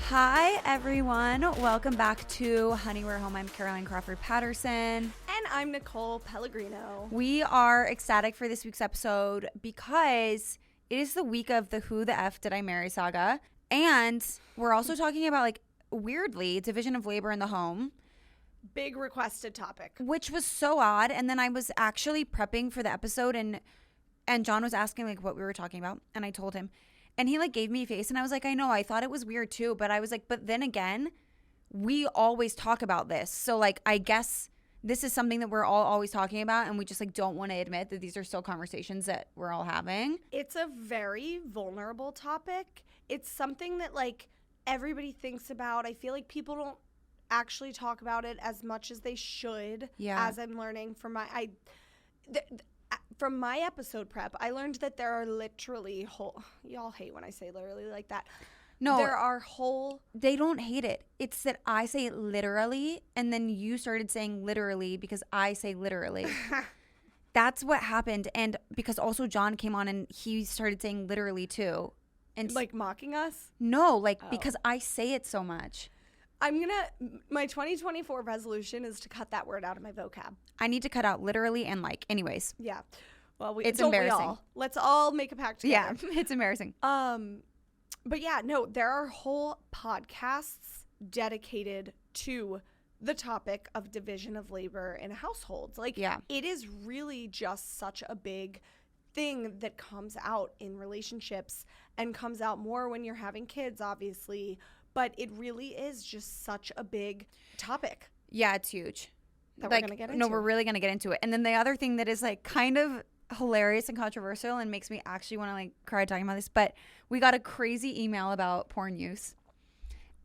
Hi, everyone. Welcome back to Honey, We're Home. I'm Caroline Crawford Patterson. And I'm Nicole Pellegrino. We are ecstatic for this week's episode because it is the week of the Who the F Did I Marry saga. And we're also talking about, like, weirdly, division of labor in the home. Big requested topic. Which was so odd. And then I was actually prepping for the episode and John was asking, like, what we were talking about. And I told him. And he, like, gave me a face. And I was like, I know. I thought it was weird, too. But I was like, but then again, we always talk about this. So, like, I guess this is something that we're all always talking about. And we just, like, don't want to admit that these are still conversations that we're all having. It's a very vulnerable topic. It's something that, like, everybody thinks about. I feel like people don't actually talk about it as much as they should. Yeah. As I'm learning from from my episode prep, I learned that there are literally whole... Y'all hate when I say literally like that. No. There are whole... They don't hate it. It's that I say it literally, and then you started saying literally because I say literally. That's what happened. And because also John came on and he started saying literally too. And like mocking us? No, like because I say it so much. My 2024 resolution is to cut that word out of my vocab. I need to cut out literally and like. Anyways. Yeah. Well, it's embarrassing. Let's all make a pact together. Yeah, it's embarrassing. But yeah, no, there are whole podcasts dedicated to the topic of division of labor in households. Like, yeah. It is really just such a big thing that comes out in relationships and comes out more when you're having kids, obviously. But it really is just such a big topic. Yeah, it's huge. That we're going to get into. No, we're really going to get into it. And then the other thing that is like kind of hilarious and controversial and makes me actually want to like cry talking about this, but we got a crazy email about porn use.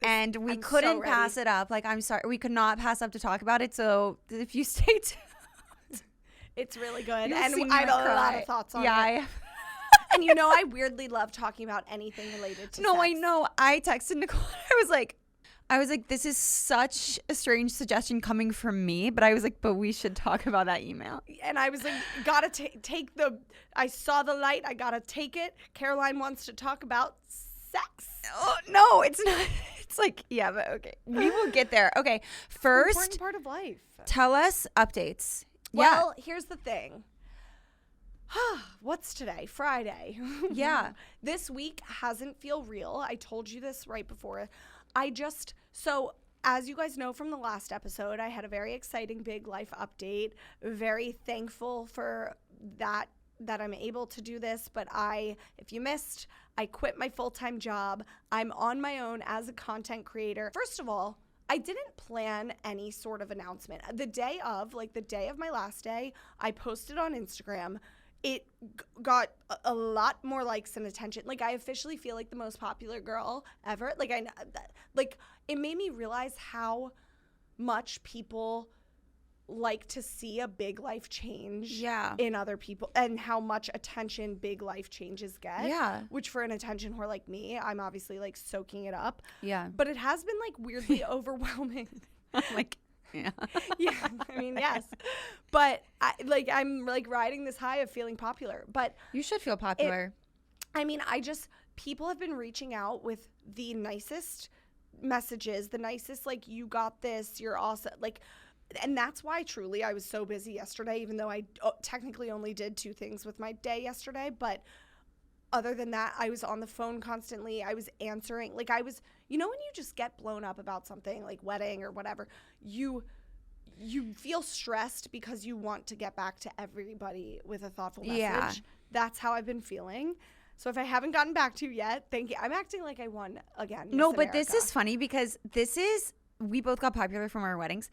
And we couldn't pass it up. Like, I'm sorry. We could not pass up to talk about it. So if you stay tuned. It's really good. And I have a lot of thoughts on it. Yeah, and you know, I weirdly love talking about anything related to sex. I know. I texted Nicole. I was like, this is such a strange suggestion coming from me. But I was like, but we should talk about that email. And I was like, gotta take I saw the light. I gotta take it. Caroline wants to talk about sex. Oh, no, it's not. It's like, yeah, but okay. We will get there. Okay, first. It's an important part of life. Tell us updates. Well, here's the thing. What's today? Friday. Yeah. This week hasn't feel real. I told you this right before. So as you guys know from the last episode, I had a very exciting big life update. Very thankful for that I'm able to do this. But if you missed, I quit my full-time job. I'm on my own as a content creator. First of all, I didn't plan any sort of announcement. The day of my last day, I posted on Instagram. It got a lot more likes and attention. Like, I officially feel like the most popular girl ever. Like, it made me realize how much people like to see a big life change in other people and how much attention big life changes get. Yeah. Which for an attention whore like me, I'm obviously like soaking it up. Yeah. But it has been like weirdly overwhelming. Like, yeah. Yeah, I mean, yes. But I'm riding this high of feeling popular. But you should feel popular. People have been reaching out with the nicest messages, the nicest, like, you got this, you're awesome. Like, and that's why truly I was so busy yesterday, even though I technically only did 2 things with my day yesterday. But other than that, I was on the phone constantly. I was answering. Like, when you just get blown up about something like wedding or whatever, you feel stressed because you want to get back to everybody with a thoughtful message. Yeah. That's how I've been feeling. So if I haven't gotten back to you yet, thank you. I'm acting like I won again. No, but this is funny because we both got popular from our weddings.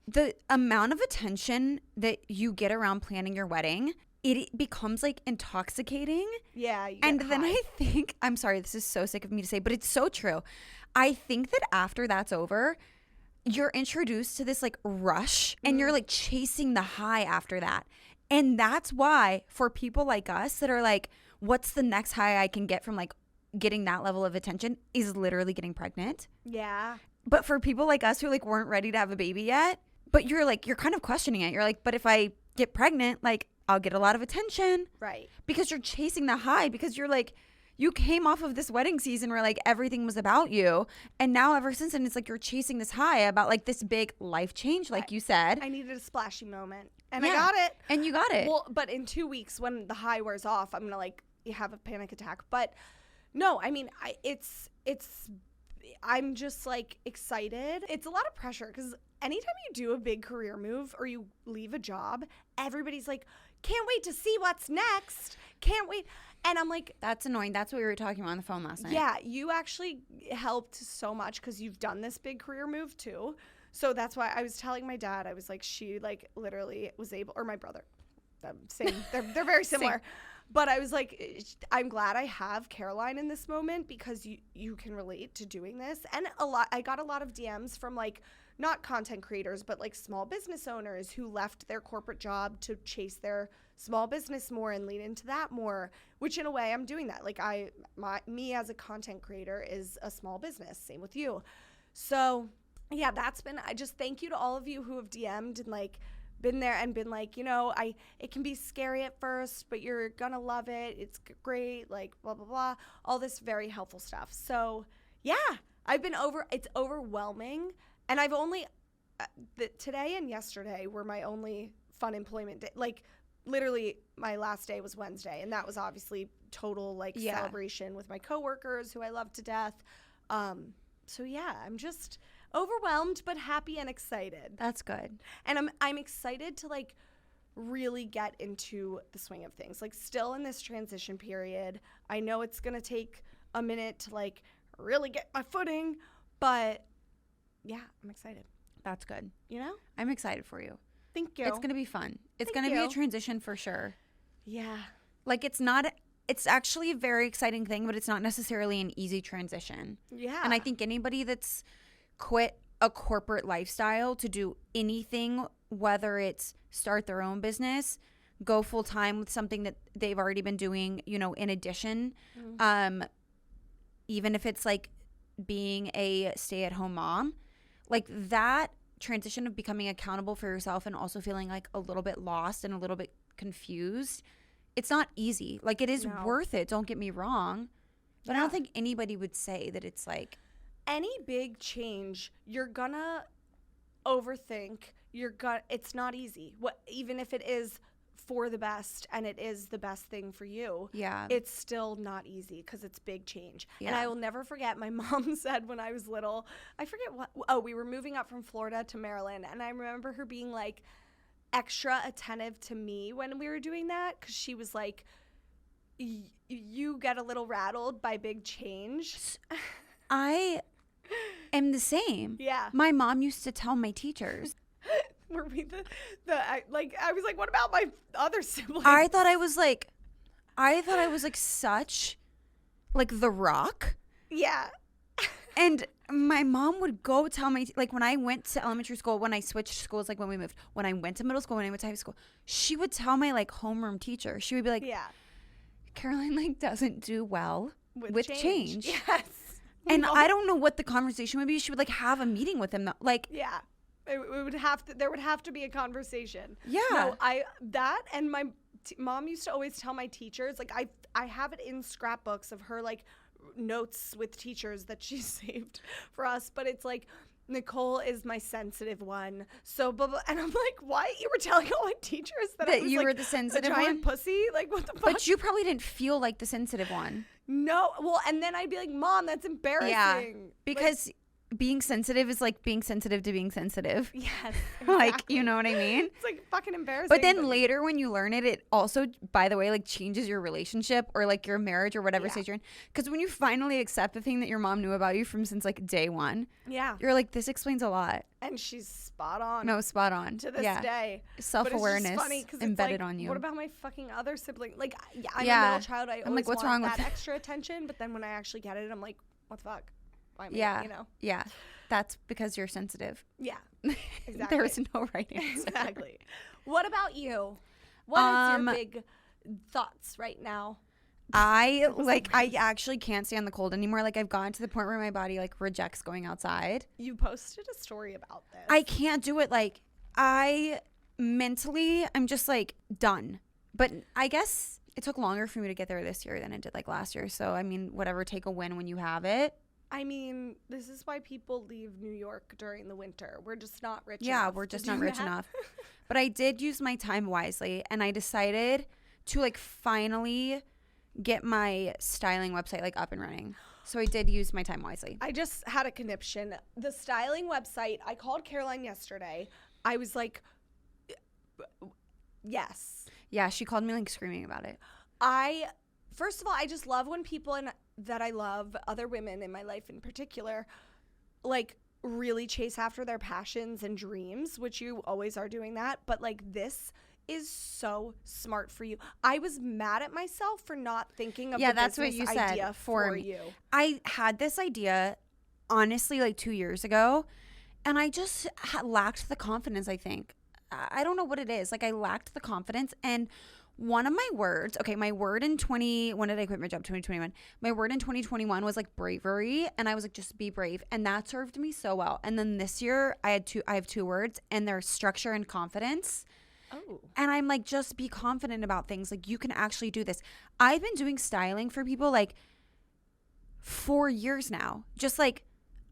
The amount of attention that you get around planning your wedding, it becomes like intoxicating. Yeah. And then I think, I'm sorry, this is so sick of me to say, but it's so true. I think that after that's over, you're introduced to this like rush and you're like chasing the high after that. And that's why for people like us that are like, what's the next high I can get from like getting that level of attention is literally getting pregnant. Yeah. But for people like us who like weren't ready to have a baby yet, but you're kind of questioning it. You're like, but if I get pregnant, like I'll get a lot of attention. Right. Because you're chasing the high because you're like, you came off of this wedding season where like everything was about you, and now ever since then it's like you're chasing this high about like this big life change, like you said. I needed a splashy moment, and I got it. And you got it. Well, but in 2 weeks when the high wears off, I'm gonna like have a panic attack. But no, I mean, I'm just like excited. It's a lot of pressure because anytime you do a big career move or you leave a job, everybody's like, can't wait to see what's next. Can't wait. And I'm like, that's annoying. That's what we were talking about on the phone last night. Yeah, you actually helped so much because you've done this big career move too. So that's why I was telling my dad, I was like, she like literally was able, or my brother, same. They're very similar. Same. But I was like, I'm glad I have Caroline in this moment because you can relate to doing this. And I got a lot of DMs from like, not content creators, but like small business owners who left their corporate job to chase their small business more and lean into that more, which in a way I'm doing that. Like me as a content creator is a small business. Same with you. So yeah, I just thank you to all of you who have DM'd and like been there and been like, it can be scary at first, but you're gonna love it. It's great. Like blah, blah, blah, all this very helpful stuff. So yeah, it's overwhelming. And I've only, today and yesterday were my only fun employment day. Like, literally, my last day was Wednesday. And that was obviously total, like, celebration with my coworkers, who I love to death. So, yeah, I'm just overwhelmed, but happy and excited. That's good. And I'm excited to, like, really get into the swing of things. Like, still in this transition period. I know it's going to take a minute to, like, really get my footing, but yeah, I'm excited. That's good. I'm excited for you. Thank you. It's going to be fun. It's going to be a transition for sure. Yeah. Like it's actually a very exciting thing, but it's not necessarily an easy transition. Yeah. And I think anybody that's quit a corporate lifestyle to do anything, whether it's start their own business, go full time with something that they've already been doing, in addition, even if it's like being a stay-at-home mom, like that transition of becoming accountable for yourself and also feeling like a little bit lost and a little bit confused, it's not easy. Like it is worth it, don't get me wrong, but I don't think anybody would say that it's like any big change you're gonna overthink. It's not easy, even if it is for the best and it is the best thing for you, it's still not easy because it's big change. And I will never forget, my mom said when I was little, I forget we were moving up from Florida to Maryland, and I remember her being like extra attentive to me when we were doing that because she was like, you get a little rattled by big change. I am the same. Yeah. My mom used to tell my teachers. Were we I was like, what about my other siblings? I thought I was like such like the Rock. Yeah. And my mom would go tell me, like when I went to elementary school, when I switched schools, like when we moved, when I went to middle school, when I went to high school, she would tell my like homeroom teacher, she would be like, Caroline like doesn't do well with change. Yes. And I don't know what the conversation would be. She would like have a meeting with him, like there would have to be a conversation. Yeah. No, and my mom used to always tell my teachers, like I have it in scrapbooks of her like notes with teachers that she saved for us, but it's like, Nicole is my sensitive one. So blah, blah. And I'm like, why? You were telling all my teachers that I was you like were the sensitive a giant one? Pussy? Like what the fuck? But you probably didn't feel like the sensitive one. No. Well, and then I'd be like, Mom, that's embarrassing. Yeah. Because being sensitive is like being sensitive to being sensitive. Yes. Exactly. Like, you know what I mean? It's like fucking embarrassing. But then later when you learn it, it also, by the way, like changes your relationship or like your marriage or whatever stage you're in. Because when you finally accept the thing that your mom knew about you from since like day one, you're like, this explains a lot. And she's spot on. No, spot on. To this day. Self-awareness embedded like, on you. What about my fucking other sibling? Like, I'm a middle child. I always what's want wrong with that extra attention. But then when I actually get it, I'm like, what the fuck? Why me? Yeah. That's because you're sensitive. Yeah. Exactly. There's no right answer. Exactly. What about you? What is your big thoughts right now? I actually can't stand the cold anymore. Like I've gotten to the point where my body like rejects going outside. You posted a story about this. I can't do it. Like I'm just like done. But I guess It took longer for me to get there this year than it did like last year. So, I mean, whatever, take a win when you have it. I mean, this is why people leave New York during the winter. We're just not rich enough. Yeah, we're just not rich enough. But I did use my time wisely, and I decided to like finally get my styling website like up and running. So I did use my time wisely. I just had a conniption. The styling website, I called Caroline yesterday. I was like, yes. Yeah, she called me like screaming about it. First of all, I just love when people that I love, other women in my life in particular, like really chase after their passions and dreams, which you always are doing that. But like this is so smart for you. I was mad at myself for not thinking of that's what you said idea for you. I had this idea honestly like 2 years ago, and I just lacked the confidence, I think. I don't know what it is. Like I lacked the confidence, and one of my words, okay, my word in when did I quit my job? 2021. My word in 2021 was like bravery, and I was like, just be brave, and that served me so well. And then this year I have two words, and they're structure and confidence. Oh. And I'm like, just be confident about things. Like you can actually do this. I've been doing styling for people like 4 years now, just like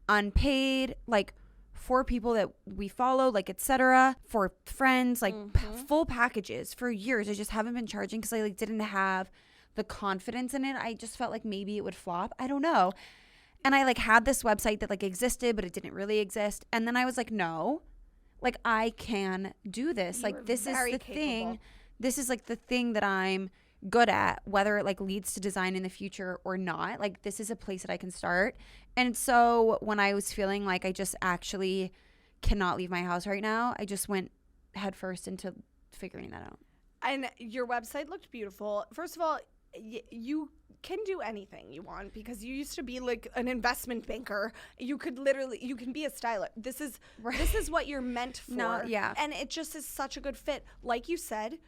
unpaid, like for people that we follow, like etc., for friends, like full packages for years. I just haven't been charging because I like didn't have the confidence in it. I just felt like maybe it would flop. I don't know. And I like had this website that like existed, but it didn't really exist. And then I was like, no, like I can do this. Like this is the thing. This is like the thing that I'm good at, whether it like leads to design in the future or not. Like this is a place that I can start. And so when I was feeling like I just actually cannot leave my house right now, I just went headfirst into figuring that out. And your website looked beautiful. First of all, you can do anything you want because you used to be like an investment banker. You can be a styler. This is what you're meant for. No, yeah. And it just is such a good fit. Like you said,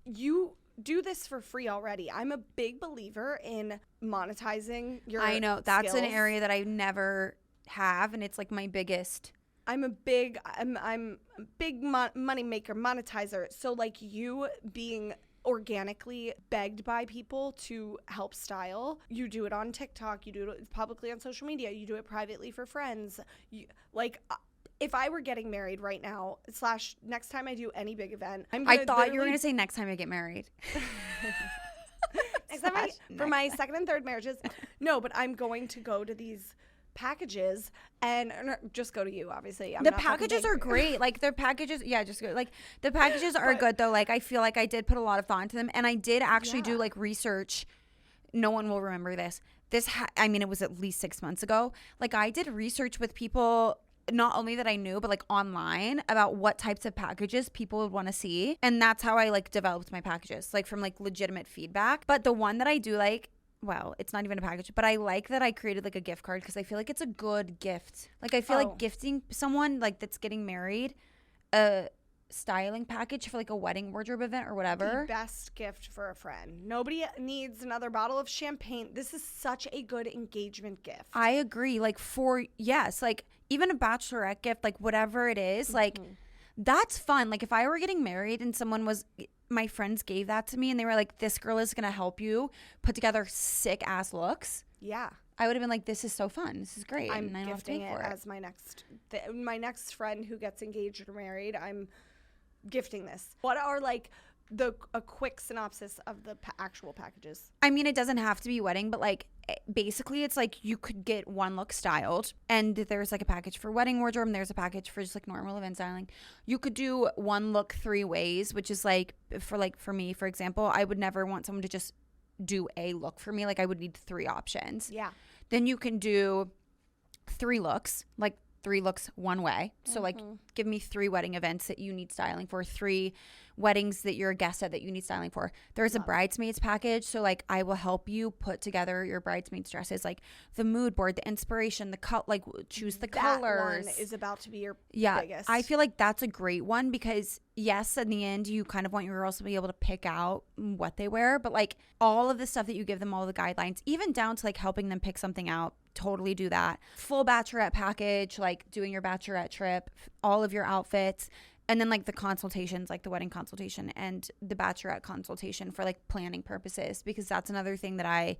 you do this for free already. I'm a big believer in monetizing your I know that's skills. an area that I never have, and it's like my biggest. I'm a big money maker, monetizer. So like you being organically begged by people to help style, you do it on TikTok, you do it publicly on social media, you do it privately for friends. If I were getting married right now, / next time I do any big event, I thought you were going to say next time I get married. For my second and third marriages. No, but I'm going to go to these packages and just go to you, obviously. The packages are great. Like the packages, yeah, just go. Like the packages are good though. Like I feel like I did put a lot of thought into them, and I did actually do like research. No one will remember this. I mean, it was at least 6 months ago. Like I did research with people, not only that I knew, but like online about what types of packages people would want to see. And that's how I like developed my packages, like from like legitimate feedback. But the one that I do like, well, it's not even a package, but I like that I created like a gift card because I feel like it's a good gift. Like I feel like gifting someone like that's getting married a styling package for like a wedding wardrobe event or whatever. The best gift for a friend. Nobody needs another bottle of champagne. This is such a good engagement gift. I agree. Like like even a bachelorette gift, like whatever it is, like that's fun. Like if I were getting married and my friends gave that to me and they were like, this girl is going to help you put together sick ass looks. Yeah. I would have been like, this is so fun. This is great. I'm and I don't have to gifting pay for it it. as my next friend who gets engaged or married. I'm gifting this. What are like a quick synopsis of the actual packages? I mean, it doesn't have to be wedding, but like basically it's like you could get one look styled, and there's like a package for wedding wardrobe, and there's a package for just like normal event styling. You could do one look 3 ways, which is like for me, for example, I would never want someone to just do a look for me. Like I would need 3 options. Yeah. Then you can do 3 looks, like 3 looks one way. So like give me 3 wedding events that you need styling for, 3 weddings that you're a guest at that you need styling for. There's a bridesmaids package. So like I will help you put together your bridesmaids dresses, like the mood board, the inspiration, the cut, like choose the colors. That one is about to be your biggest. I feel like that's a great one because yes, in the end, you kind of want your girls to be able to pick out what they wear, but like all of the stuff that you give them, all the guidelines, even down to like helping them pick something out, totally do that. Full bachelorette package, like doing your bachelorette trip, all of your outfits. And then like the consultations, like the wedding consultation and the bachelorette consultation for like planning purposes, because that's another thing that I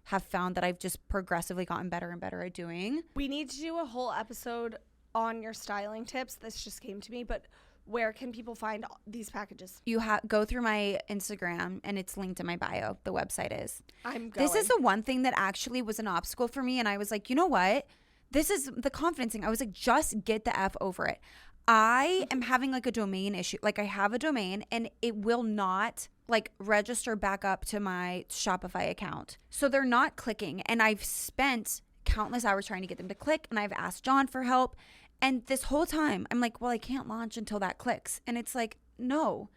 have found that I've just progressively gotten better and better at doing. We need to do a whole episode on your styling tips. This just came to me, but where can people find these packages? You go through my Instagram and it's linked in my bio. The website is. I'm going. This is the one thing that actually was an obstacle for me. And I was like, you know what? This is the confidence thing. I was like, just get the F over it. I am having like a domain issue. Like I have a domain and it will not like register back up to my Shopify account. So they're not clicking. And I've spent countless hours trying to get them to click. And I've asked John for help. And this whole time I'm like, well, I can't launch until that clicks. And it's like, no,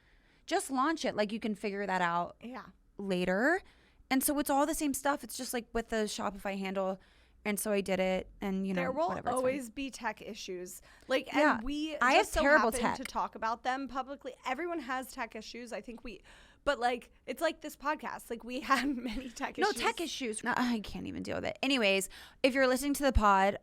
just launch it. Like you can figure that out later. And so it's all the same stuff. It's just like with the Shopify handle. And so I did it, and there will always be tech issues. Like, yeah, and we I have so terrible happen tech to talk about them publicly. Everyone has tech issues. I think but like it's like this podcast. Like we had many tech issues. No tech issues. No, I can't even deal with it. Anyways, if you're listening to the pod,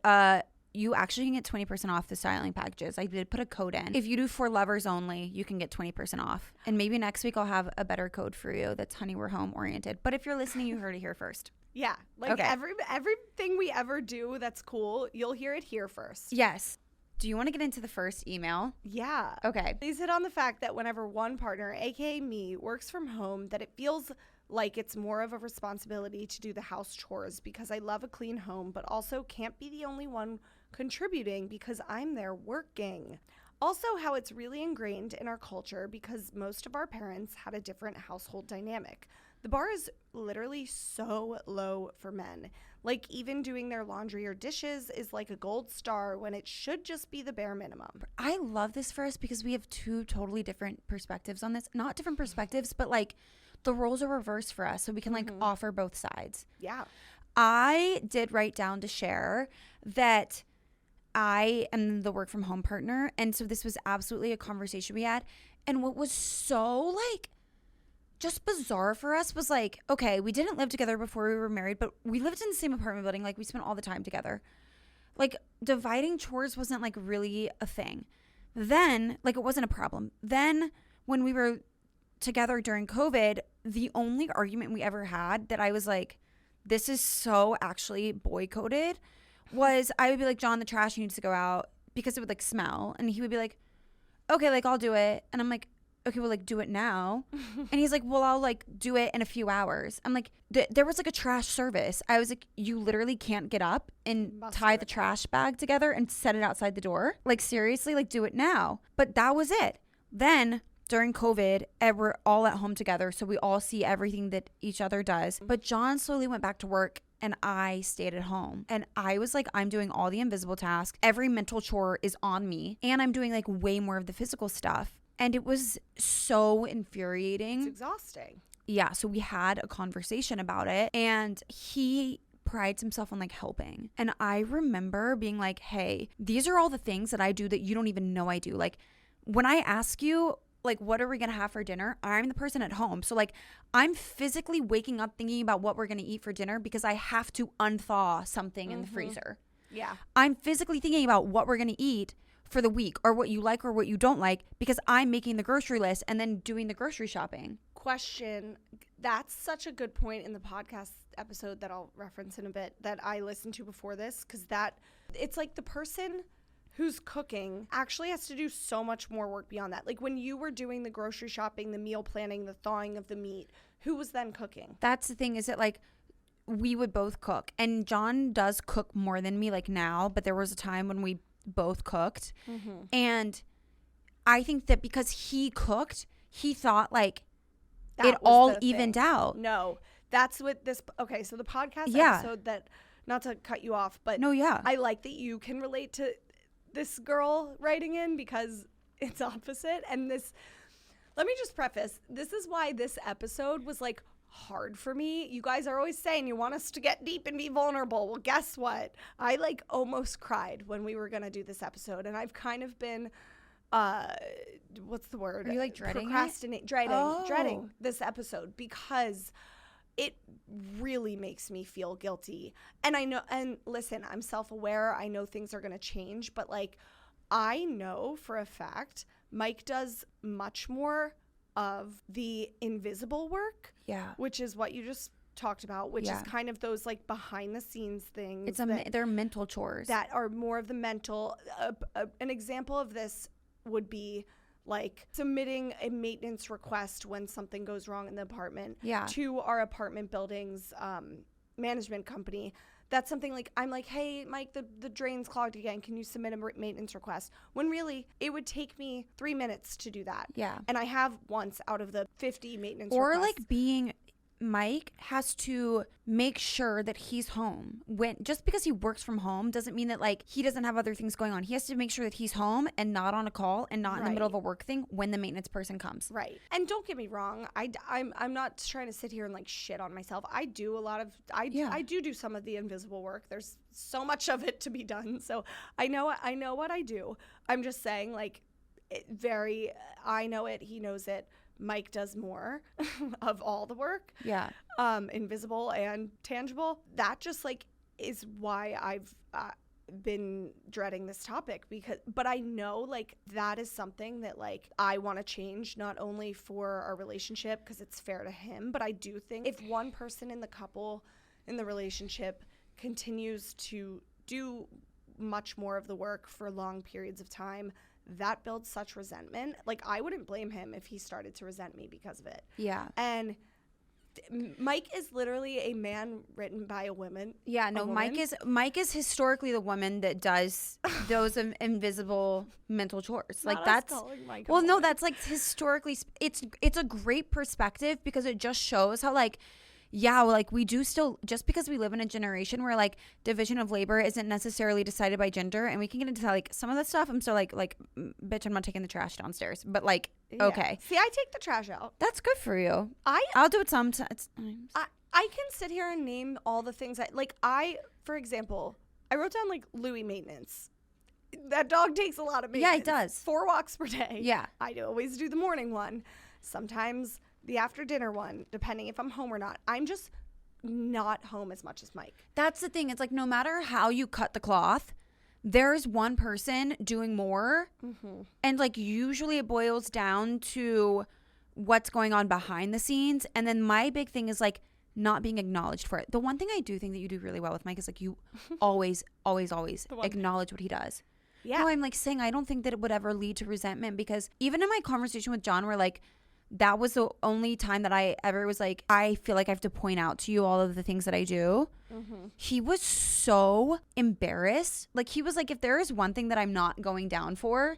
you actually can get 20% off the styling packages. I did put a code in. If you do for lovers only, you can get 20% off. And maybe next week I'll have a better code for you that's Honey We're Home oriented. But if you're listening, you heard it here first. Yeah, like everything we ever do that's cool, you'll hear it here first. Yes. Do you want to get into the first email? Yeah. Okay. Please hit on the fact that whenever one partner, aka me, works from home, that it feels like it's more of a responsibility to do the house chores because I love a clean home, but also can't be the only one contributing because I'm there working. Also, how it's really ingrained in our culture because most of our parents had a different household dynamic. The bar is literally so low for men. Like even doing their laundry or dishes is like a gold star when it should just be the bare minimum. I love this for us because we have two totally different perspectives on this. Not different perspectives, but like the roles are reversed for us so we can like offer both sides. Yeah. I did write down to share that I am the work from home partner. And so this was absolutely a conversation we had. And what was so like just bizarre for us was like, okay, we didn't live together before we were married, but we lived in the same apartment building. Like we spent all the time together. Like dividing chores wasn't like really a thing. Then like it wasn't a problem. Then when we were together during COVID, the only argument we ever had that I was like, this is so actually boycotted was I would be like, John, the trash needs to go out because it would like smell. And he would be like, okay, like I'll do it. And I'm like, okay, well, like, do it now. And he's like, well, I'll, like, do it in a few hours. I'm like, there was, like, a trash service. I was like, you literally can't get up and tie the trash bag together and set it outside the door? Like, seriously? Like, do it now. But that was it. Then, during COVID, we're all at home together, so we all see everything that each other does. But John slowly went back to work, and I stayed at home. And I was like, I'm doing all the invisible tasks. Every mental chore is on me. And I'm doing, like, way more of the physical stuff. And it was so infuriating. It's exhausting. Yeah. So we had a conversation about it and he prides himself on like helping. And I remember being like, hey, these are all the things that I do that you don't even know I do. Like when I ask you, like, what are we going to have for dinner? I'm the person at home. So like I'm physically waking up thinking about what we're going to eat for dinner because I have to unthaw something in the freezer. Yeah. I'm physically thinking about what we're going to eat for the week or what you like or what you don't like because I'm making the grocery list and then doing the grocery shopping. Question. That's such a good point in the podcast episode that I'll reference in a bit that I listened to before this because it's like the person who's cooking actually has to do so much more work beyond that. Like when you were doing the grocery shopping, the meal planning, the thawing of the meat, who was then cooking? That's the thing is that like we would both cook and John does cook more than me like now, but there was a time when we both cooked and I think that because he cooked he thought like it all evened out. No, that's what this so the podcast episode that, not to cut you off, but no, yeah, I like that you can relate to this girl writing in because it's opposite. And this, let me just preface, this is why this episode was like hard for me. You guys are always saying you want us to get deep and be vulnerable. Well, guess what? I like almost cried when we were gonna do this episode, and I've kind of been what's the word? Are you like dreading dreading this episode because it really makes me feel guilty. And I know, and listen, I'm self-aware. I know things are gonna change, but like I know for a fact Mike does much more of the invisible work. Yeah. Which is what you just talked about, which is kind of those like behind the scenes things. They're mental chores. That are more of the mental. An example of this would be like submitting a maintenance request when something goes wrong in the apartment to our apartment building's management company. That's something like, I'm like, hey, Mike, the drain's clogged again. Can you submit a maintenance request? When really, it would take me 3 minutes to do that. Yeah. And I have once out of the 50 maintenance requests. Or like Mike has to make sure that he's home. Just because he works from home doesn't mean that like he doesn't have other things going on. He has to make sure that he's home and not on a call and not in the middle of a work thing when the maintenance person comes. Right. And don't get me wrong, I'm not trying to sit here and like shit on myself. I do a lot of I do some of the invisible work. There's so much of it to be done. So I know what I do. I'm just saying like I know it, he knows it. Mike does more of all the work. Yeah. Invisible and tangible. That just like is why I've been dreading this topic but I know like that is something that like I want to change, not only for our relationship because it's fair to him, but I do think if one person in the relationship continues to do much more of the work for long periods of time, that builds such resentment. Like, I wouldn't blame him if he started to resent me because of it. Yeah. And Mike is literally a man written by a woman. Yeah, no, Mike is historically the woman that does those invisible mental chores. Like that's well, no, that's like historically it's a great perspective because it just shows how like yeah, like we do still, just because we live in a generation where like division of labor isn't necessarily decided by gender, and we can get into like some of that stuff. I'm still like, bitch, I'm not taking the trash downstairs, but like, okay. See, I take the trash out. That's good for you. I'll do it sometimes. I can sit here and name all the things for example, I wrote down like Louis maintenance. That dog takes a lot of maintenance. Yeah, it does. 4 walks per day. Yeah. I always do the morning one. Sometimes the after dinner one, depending if I'm home or not. I'm just not home as much as Mike. That's the thing. It's like no matter how you cut the cloth, there's one person doing more. Mm-hmm. And like usually it boils down to what's going on behind the scenes. And then my big thing is like not being acknowledged for it. The one thing I do think that you do really well with Mike is like you always acknowledge what he does. Yeah. No, I'm like saying I don't think that it would ever lead to resentment, because even in my conversation with John where like that was the only time that I ever was like, I feel like I have to point out to you all of the things that I do. Mm-hmm. He was so embarrassed. Like he was like, if there is one thing that I'm not going down for,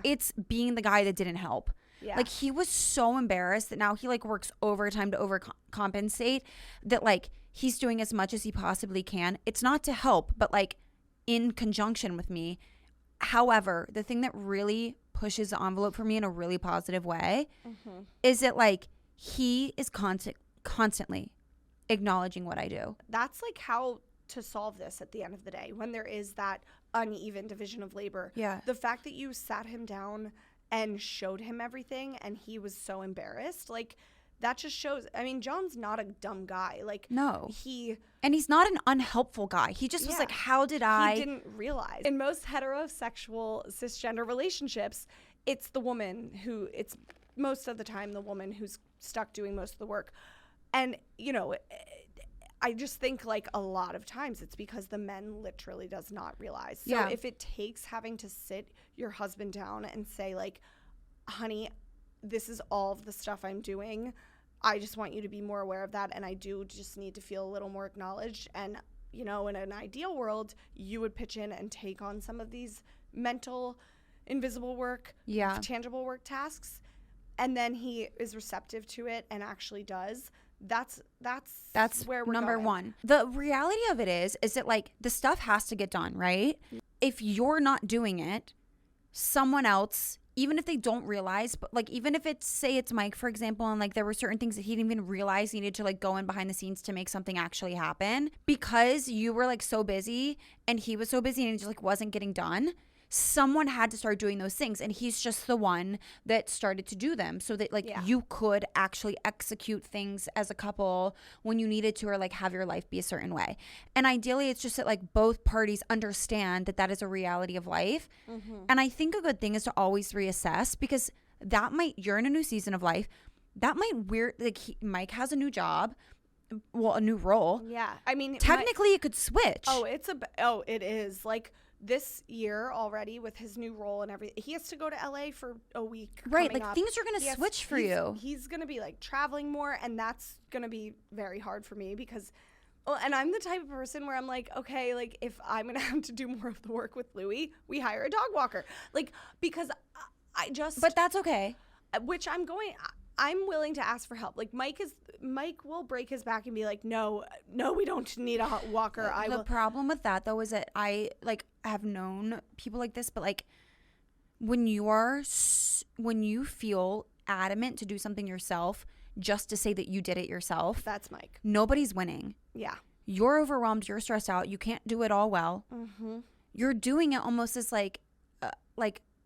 it's being the guy that didn't help. Yeah. Like he was so embarrassed that now he like works overtime to overcompensate, that like he's doing as much as he possibly can. It's not to help, but like in conjunction with me. However, the thing that really pushes the envelope for me in a really positive way is that like he is constantly acknowledging what I do. That's like how to solve this at the end of the day when there is that uneven division of labor. Yeah. The fact that you sat him down and showed him everything and he was so embarrassed, like that just shows. I mean, John's not a dumb guy. Like, no. And he's not an unhelpful guy. He just was like, how did I? He didn't realize. In most heterosexual cisgender relationships, it's most of the time the woman who's stuck doing most of the work. And, you know, I just think like a lot of times it's because the men literally does not realize. So if it takes having to sit your husband down and say like, honey, this is all of the stuff I'm doing, I just want you to be more aware of that, and I do just need to feel a little more acknowledged. And, you know, in an ideal world, you would pitch in and take on some of these mental, invisible work, tangible work tasks, and then he is receptive to it and actually does. That's where we're number going. One. The reality of it is that like the stuff has to get done, right? If you're not doing it, someone else, even if they don't realize, but like even if it's Mike, for example, and like there were certain things that he didn't even realize needed to like go in behind the scenes to make something actually happen, because you were like so busy and he was so busy and it just like wasn't getting done. someone had to start doing those things, and he's just the one that started to do them so that like you could actually execute things as a couple when you needed to, or like have your life be a certain way. And ideally it's just that like both parties understand that that is a reality of life. And I think a good thing is to always reassess, because you're in a new season of life, that might Mike has a new job, well, a new role. Yeah, I mean, technically it could switch. It is like this year already with his new role and everything. He has to go to LA for a week. Right, like things are gonna switch for you. He's gonna be like traveling more, and that's gonna be very hard for me because, well, and I'm the type of person where I'm like, okay, like if I'm gonna have to do more of the work with Louis, we hire a dog walker, like because I just. But that's okay. Which I'm willing to ask for help. Like Mike will break his back and be like, no, we don't need a walker. The problem with that though is that I like have known people like this, but like when you feel adamant to do something yourself just to say that you did it yourself, that's Mike. Nobody's winning. Yeah. You're overwhelmed. You're stressed out. You can't do it all well. You're doing it almost as like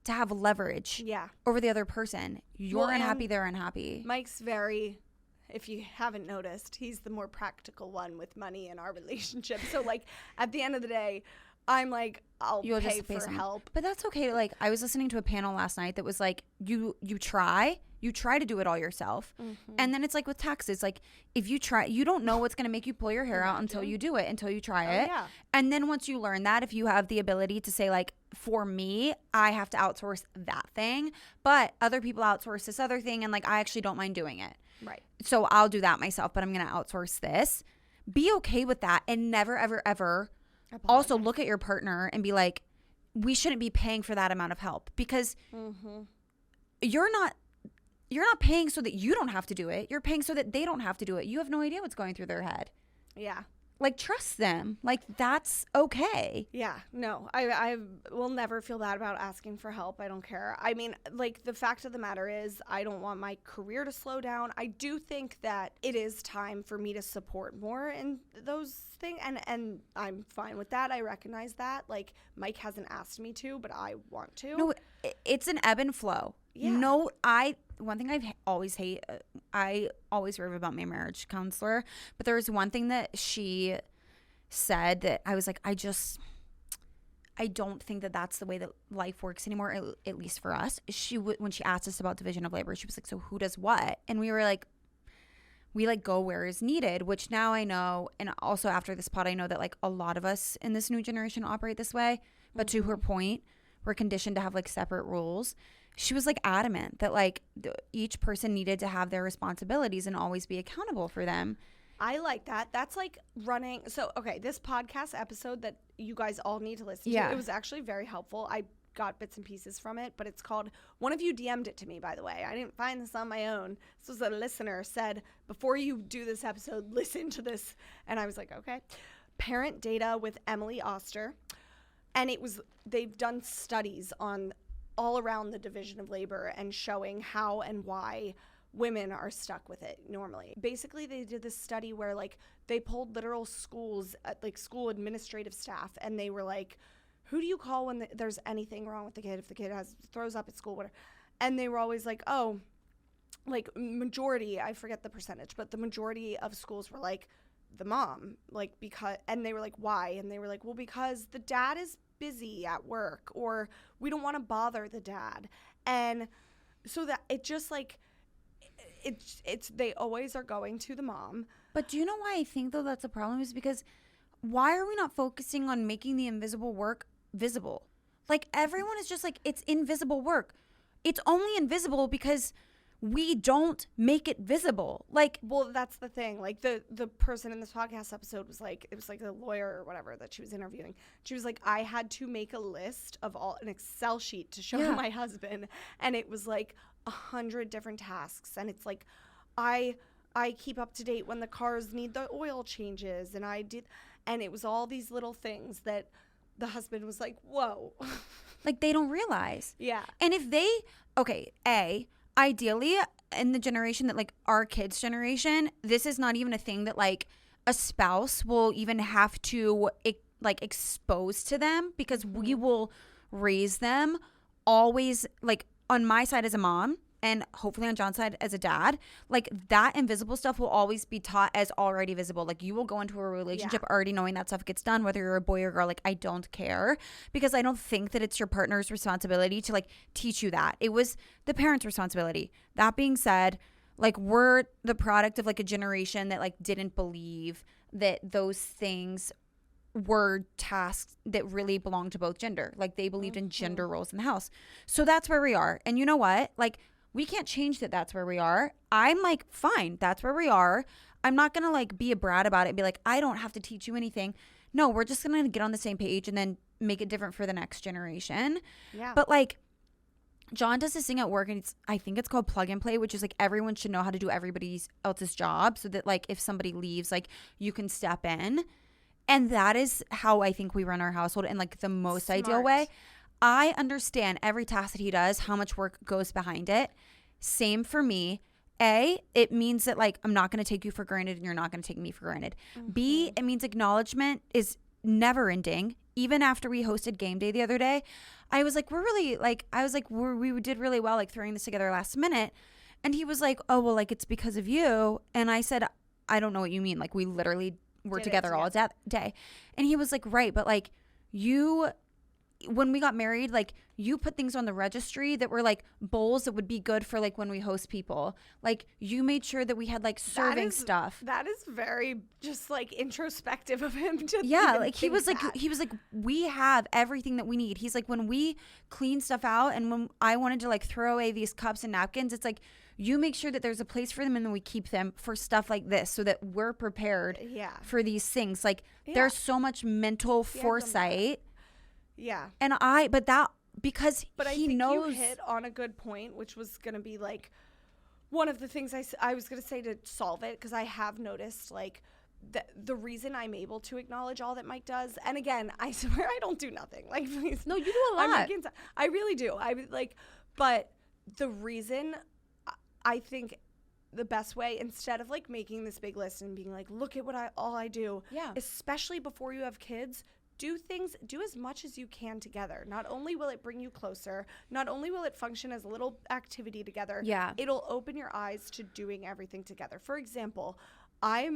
to have leverage over the other person. You're unhappy, they're unhappy. Mike's very, if you haven't noticed, he's the more practical one with money in our relationship. So like at the end of the day, I'm like, You'll pay for help. But that's okay. Like I was listening to a panel last night that was like, you try to do it all yourself. And then it's like with taxes, like if you try, you don't know what's going to make you pull your hair out until you do it, until you try it. Yeah. And then once you learn that, if you have the ability to say like, for me, I have to outsource that thing, but other people outsource this other thing. And like, I actually don't mind doing it. Right. So I'll do that myself, but I'm going to outsource this. Be okay with that. And never, ever, ever also look at your partner and be like, we shouldn't be paying for that amount of help, because you're not paying so that you don't have to do it. You're paying so that they don't have to do it. You have no idea what's going through their head. Yeah. Like, trust them. Like, that's okay. Yeah. No, I will never feel bad about asking for help. I don't care. I mean, like, the fact of the matter is I don't want my career to slow down. I do think that it is time for me to support more in those things. And I'm fine with that. I recognize that. Like, Mike hasn't asked me to, but I want to. No, it's an ebb and flow. Yeah. No, one thing I always rave about my marriage counselor, but there was one thing that she said that I was like, I don't think that that's the way that life works anymore, at least for us. When she asked us about division of labor, she was like, so who does what? And we were like, we like go where is needed, which now I know. And also after this pod, I know that like a lot of us in this new generation operate this way. But to her point, we're conditioned to have like separate rules. She was like adamant that like each person needed to have their responsibilities and always be accountable for them. I like that. That's like running. So, okay, this podcast episode that you guys all need to listen to, it was actually very helpful. I got bits and pieces from it, but it's called, one of you DM'd it to me, by the way. I didn't find this on my own. This was a listener said, before you do this episode, listen to this. And I was like, okay. Parent Data with Emily Oster. And they've done studies on all around the division of labor and showing how and why women are stuck with it normally. Basically, they did this study where like they pulled literal schools, like school administrative staff, and they were like, who do you call when there's anything wrong with the kid, if the kid throws up at school, whatever. And they were always like, oh, like majority, I forget the percentage, but the majority of schools were like the mom, like because, and they were like, why? And they were like, well, because the dad is busy at work, or we don't want to bother the dad. And so that it just like it's they always are going to the mom. But do you know why I think though that's a problem, is because why are we not focusing on making the invisible work visible? Like everyone is just like, it's invisible work. It's only invisible because we don't make it visible. Like, well, that's the thing. Like the person in this podcast episode was like, it was like a lawyer or whatever that she was interviewing. She was like, I had to make a list of an Excel sheet to show my husband, and it was like 100 different tasks. And it's like, I keep up to date when the cars need the oil changes, and it was all these little things that the husband was like, whoa. Like they don't realize. Yeah. And if ideally, in the generation that like our kids' generation, this is not even a thing that like a spouse will even have to like expose to them, because we will raise them always, like on my side as a mom and hopefully on John's side as a dad, like that invisible stuff will always be taught as already visible. Like you will go into a relationship already knowing that stuff gets done, whether you're a boy or girl. Like I don't care, because I don't think that it's your partner's responsibility to like teach you that. It was the parents' responsibility. That being said, like we're the product of like a generation that like didn't believe that those things were tasks that really belonged to both gender. Like they believed in gender roles in the house. So that's where we are. And you know what? Like we can't change that that's where we are. I'm like, fine, that's where we are. I'm not going to like be a brat about it and be like, I don't have to teach you anything. No, we're just going to get on the same page and then make it different for the next generation. Yeah. But like John does this thing at work, and I think it's called plug and play, which is like everyone should know how to do everybody else's job so that like if somebody leaves, like you can step in. And that is how I think we run our household in like the most ideal way. I understand every task that he does, how much work goes behind it. Same for me. A, it means that like I'm not going to take you for granted and you're not going to take me for granted. B, it means acknowledgement is never ending. Even after we hosted game day the other day, I was like, we did really well like throwing this together last minute. And he was like, oh, well, like it's because of you. And I said, I don't know what you mean. Like we literally were together all day. And he was like, right, but like you, when we got married, like you put things on the registry that were like bowls that would be good for like when we host people. Like you made sure that we had like serving stuff. That is very just like introspective of him to like he was like we have everything that we need. He's like, when we clean stuff out and when I wanted to like throw away these cups and napkins, it's like you make sure that there's a place for them and then we keep them for stuff like this so that we're prepared for these things. Like there's so much mental foresight. Yeah. And because I he think knows. you hit on a good point, which was going to be like one of the things I was going to say to solve it, because I have noticed like the reason I'm able to acknowledge all that Mike does. And again, I swear I don't do nothing. Like, please. No, you do a lot. I really do. But the reason I think the best way, instead of like making this big list and being like, look at what all I do, especially before you have kids, do as much as you can together. Not only will it bring you closer, not only will it function as a little activity together, it'll open your eyes to doing everything together. For example, I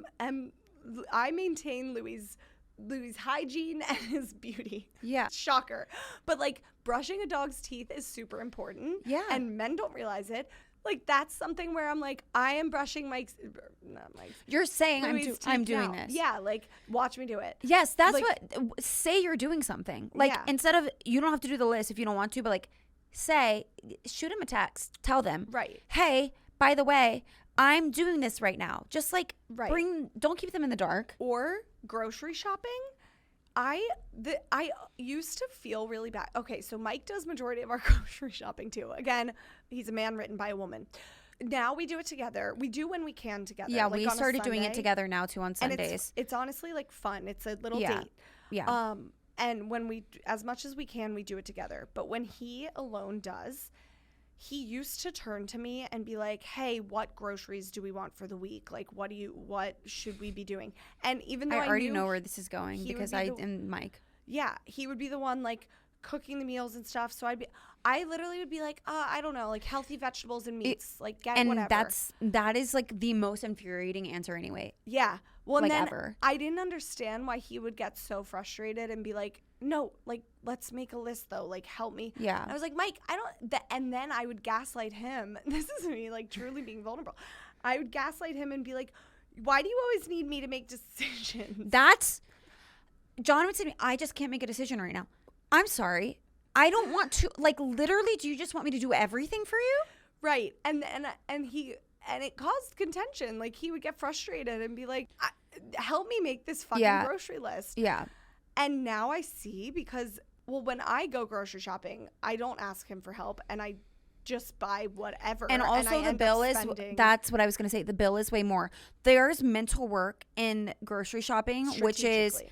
maintain Louis' hygiene and his beauty. Yeah. Shocker. But like brushing a dog's teeth is super important. Yeah. And men don't realize it. Like that's something where I'm like, I am brushing not Mike's. You're saying I'm doing this. Yeah, like watch me do it. Yes, that's like, say you're doing something. Like instead of, you don't have to do the list if you don't want to, but like shoot him a text, tell them. Right. Hey, by the way, I'm doing this right now. Just like don't keep them in the dark. Or grocery shopping. I used to feel really bad. Okay, so Mike does majority of our grocery shopping too. Again, he's a man written by a woman. Now we do it together. We do when we can together. Yeah, like we started doing it together now too on Sundays. And it's honestly like fun. It's a little date. Yeah. And when as much as we can, we do it together. But when he alone does, he used to turn to me and be like, hey, what groceries do we want for the week? Like, what should we be doing? And even though I already know where this is going because I am Mike. Yeah. He would be the one like cooking the meals and stuff. So I literally would be like, I don't know, like healthy vegetables and meats, like get whatever. And that is like the most infuriating answer anyway. Yeah. Well, like and then ever. I didn't understand why he would get so frustrated and be like, no, like, let's make a list though. Like, help me. Yeah. And I was like, Mike, and then I would gaslight him. This is me, like, truly being vulnerable. I would gaslight him and be like, why do you always need me to make decisions? John would say to me, I just can't make a decision right now. I'm sorry. I don't want to, like, literally, do you just want me to do everything for you? Right. And it caused contention. Like, he would get frustrated and be like, help me make this fucking grocery list. Yeah. And now I see because, well, when I go grocery shopping, I don't ask him for help and I just buy whatever. And also the bill is, that's what I was going to say. The bill is way more. There's mental work in grocery shopping, which is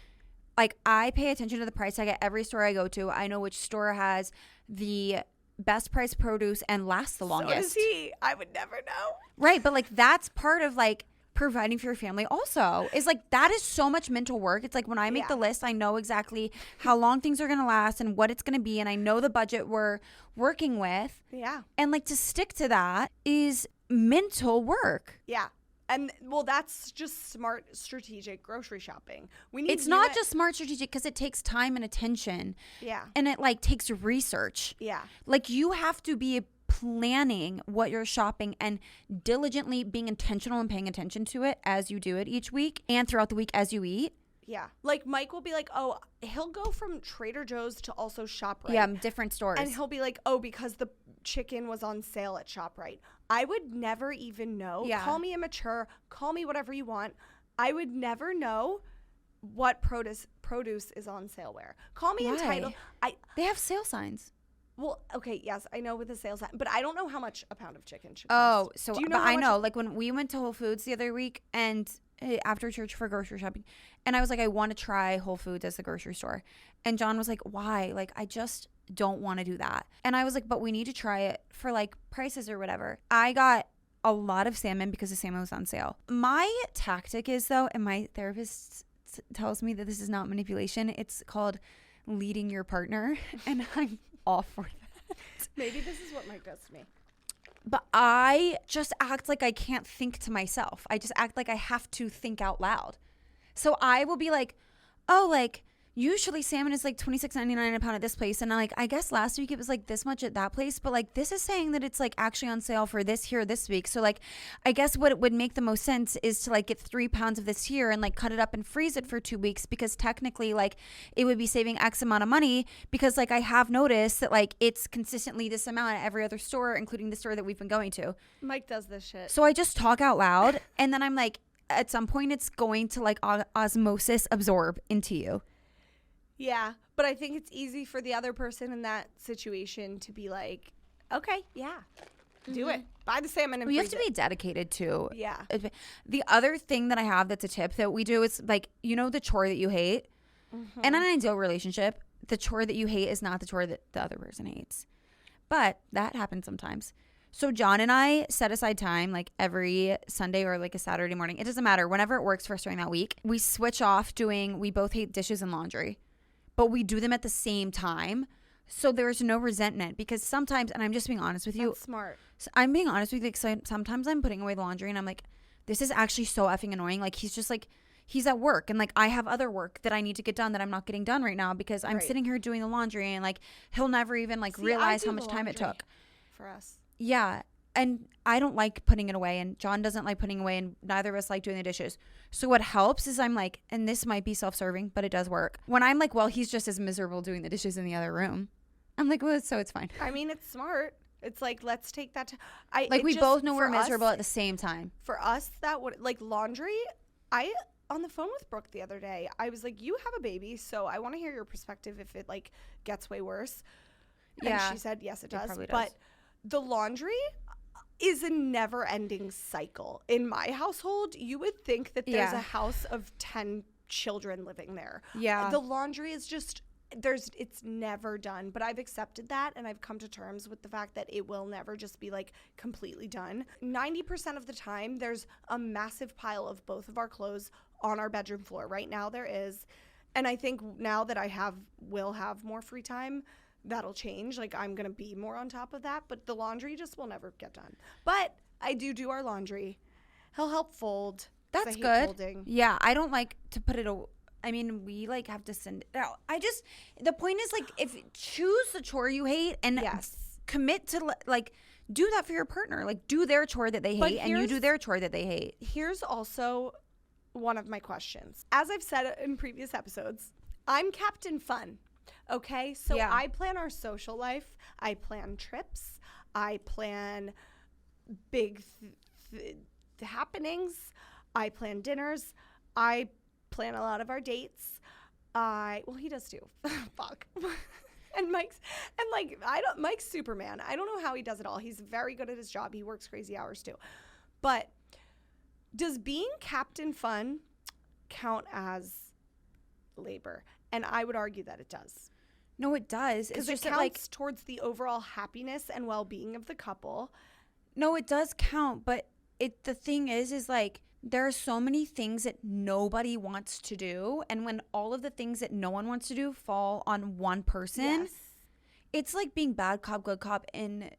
like, I pay attention to the price tag at every store I go to. I know which store has the best price produce and lasts the longest. So does he. I would never know. Right. But like, that's part of like providing for your family also is like, that is so much mental work. It's like when I make the list, I know exactly how long things are going to last and what it's going to be. And I know the budget we're working with. Yeah. And like to stick to that is mental work. Yeah. And well, that's just smart strategic grocery shopping. It's not just smart strategic because it takes time and attention. Yeah. And it like takes research. Yeah. Like you have to be planning what you're shopping and diligently being intentional and paying attention to it as you do it each week and throughout the week as you eat. Yeah. Like Mike will be like, oh, he'll go from Trader Joe's to also ShopRite. Yeah, different stores. And he'll be like, oh, because the chicken was on sale at ShopRite. I would never even know. Yeah. Call me immature. Call me whatever you want. I would never know what produce is on sale where. Call me entitled. They have sale signs. Well, okay, yes, I know with the sales, but I don't know how much a pound of chicken should cost. Oh, so do you know but I know. Like when we went to Whole Foods the other week and after church for grocery shopping, and I was like, I want to try Whole Foods as the grocery store, and John was like, why? Like I just don't want to do that, and I was like, but we need to try it for like prices or whatever. I got a lot of salmon because the salmon was on sale. My tactic is though, and my therapist tells me that this is not manipulation. It's called leading your partner, and I'm all for that. Maybe this is what Mike does to me. But I just act like I can't think to myself. I just act like I have to think out loud. So I will be like, oh, like usually salmon is like $26.99 a pound at this place. And I guess last week it was like this much at that place. But like this is saying that it's like actually on sale for this here this week. So like I guess what it would make the most sense is to like get 3 pounds of this here and like cut it up and freeze it for 2 weeks, because technically like it would be saving X amount of money, because like I have noticed that like it's consistently this amount at every other store, including the store that we've been going to. Mike does this shit. So I just talk out loud and then I'm like, at some point it's going to like osmosis absorb into you. Yeah, but I think it's easy for the other person in that situation to be like, okay, yeah, do it. Buy the salmon and you freeze have to be dedicated to. Yeah. The other thing that I have that's a tip that we do is like, you know, the chore that you hate. Mm-hmm. And in an ideal relationship, the chore that you hate is not the chore that the other person hates. But that happens sometimes. So John and I set aside time like every Sunday or like a Saturday morning. It doesn't matter. Whenever it works for us during that week, we switch off we both hate dishes and laundry, but we do them at the same time. So there's no resentment, because sometimes, and I'm just being honest with you. That's smart. So I'm being honest with you. Like, sometimes I'm putting away the laundry and I'm like, this is actually so effing annoying. Like he's just like, he's at work and like I have other work that I need to get done that I'm not getting done right now because I'm sitting here doing the laundry, and like he'll never even like realize how much time it took. For us. Yeah. And I don't like putting it away, and John doesn't like putting away, and neither of us like doing the dishes. So what helps is I'm like, and this might be self-serving, but it does work. When I'm like, well, he's just as miserable doing the dishes in the other room, I'm like, well, so it's fine. I mean, it's smart. It's like, let's take that. We both know we're miserable at the same time. For us, that would, like laundry, on the phone with Brooke the other day, I was like, you have a baby, so I want to hear your perspective if it like gets way worse. And she said, yes, it does. Probably does. But the laundry is a never-ending cycle. In my household, you would think that there's a house of 10 children living there. Yeah. The laundry is just, it's never done. But I've accepted that, and I've come to terms with the fact that it will never just be like completely done. 90% of the time, there's a massive pile of both of our clothes on our bedroom floor. Right now there is. And I think now that will have more free time, that'll change. Like I'm gonna be more on top of that, but the laundry just will never get done. But I do our laundry. He'll help fold. That's good. Folding. Yeah, I don't like to put it. I mean, we like have to send it out. The point is like, if choose the chore you hate and commit to like do that for your partner. Like do their chore that they hate, and you do their chore that they hate. Here's also one of my questions. As I've said in previous episodes, I'm Captain Fun. Okay, so I plan our social life. I plan trips. I plan big happenings. I plan dinners. I plan a lot of our dates. He does too. Fuck. And Mike's Superman. I don't know how he does it all. He's very good at his job. He works crazy hours too. But does being Captain Fun count as labor? And I would argue that it does. No, it does. Because it counts towards the overall happiness and well-being of the couple. No, it does count, but the thing is like there are so many things that nobody wants to do. And when all of the things that no one wants to do fall on one person, Yes. it's like being bad cop, good cop in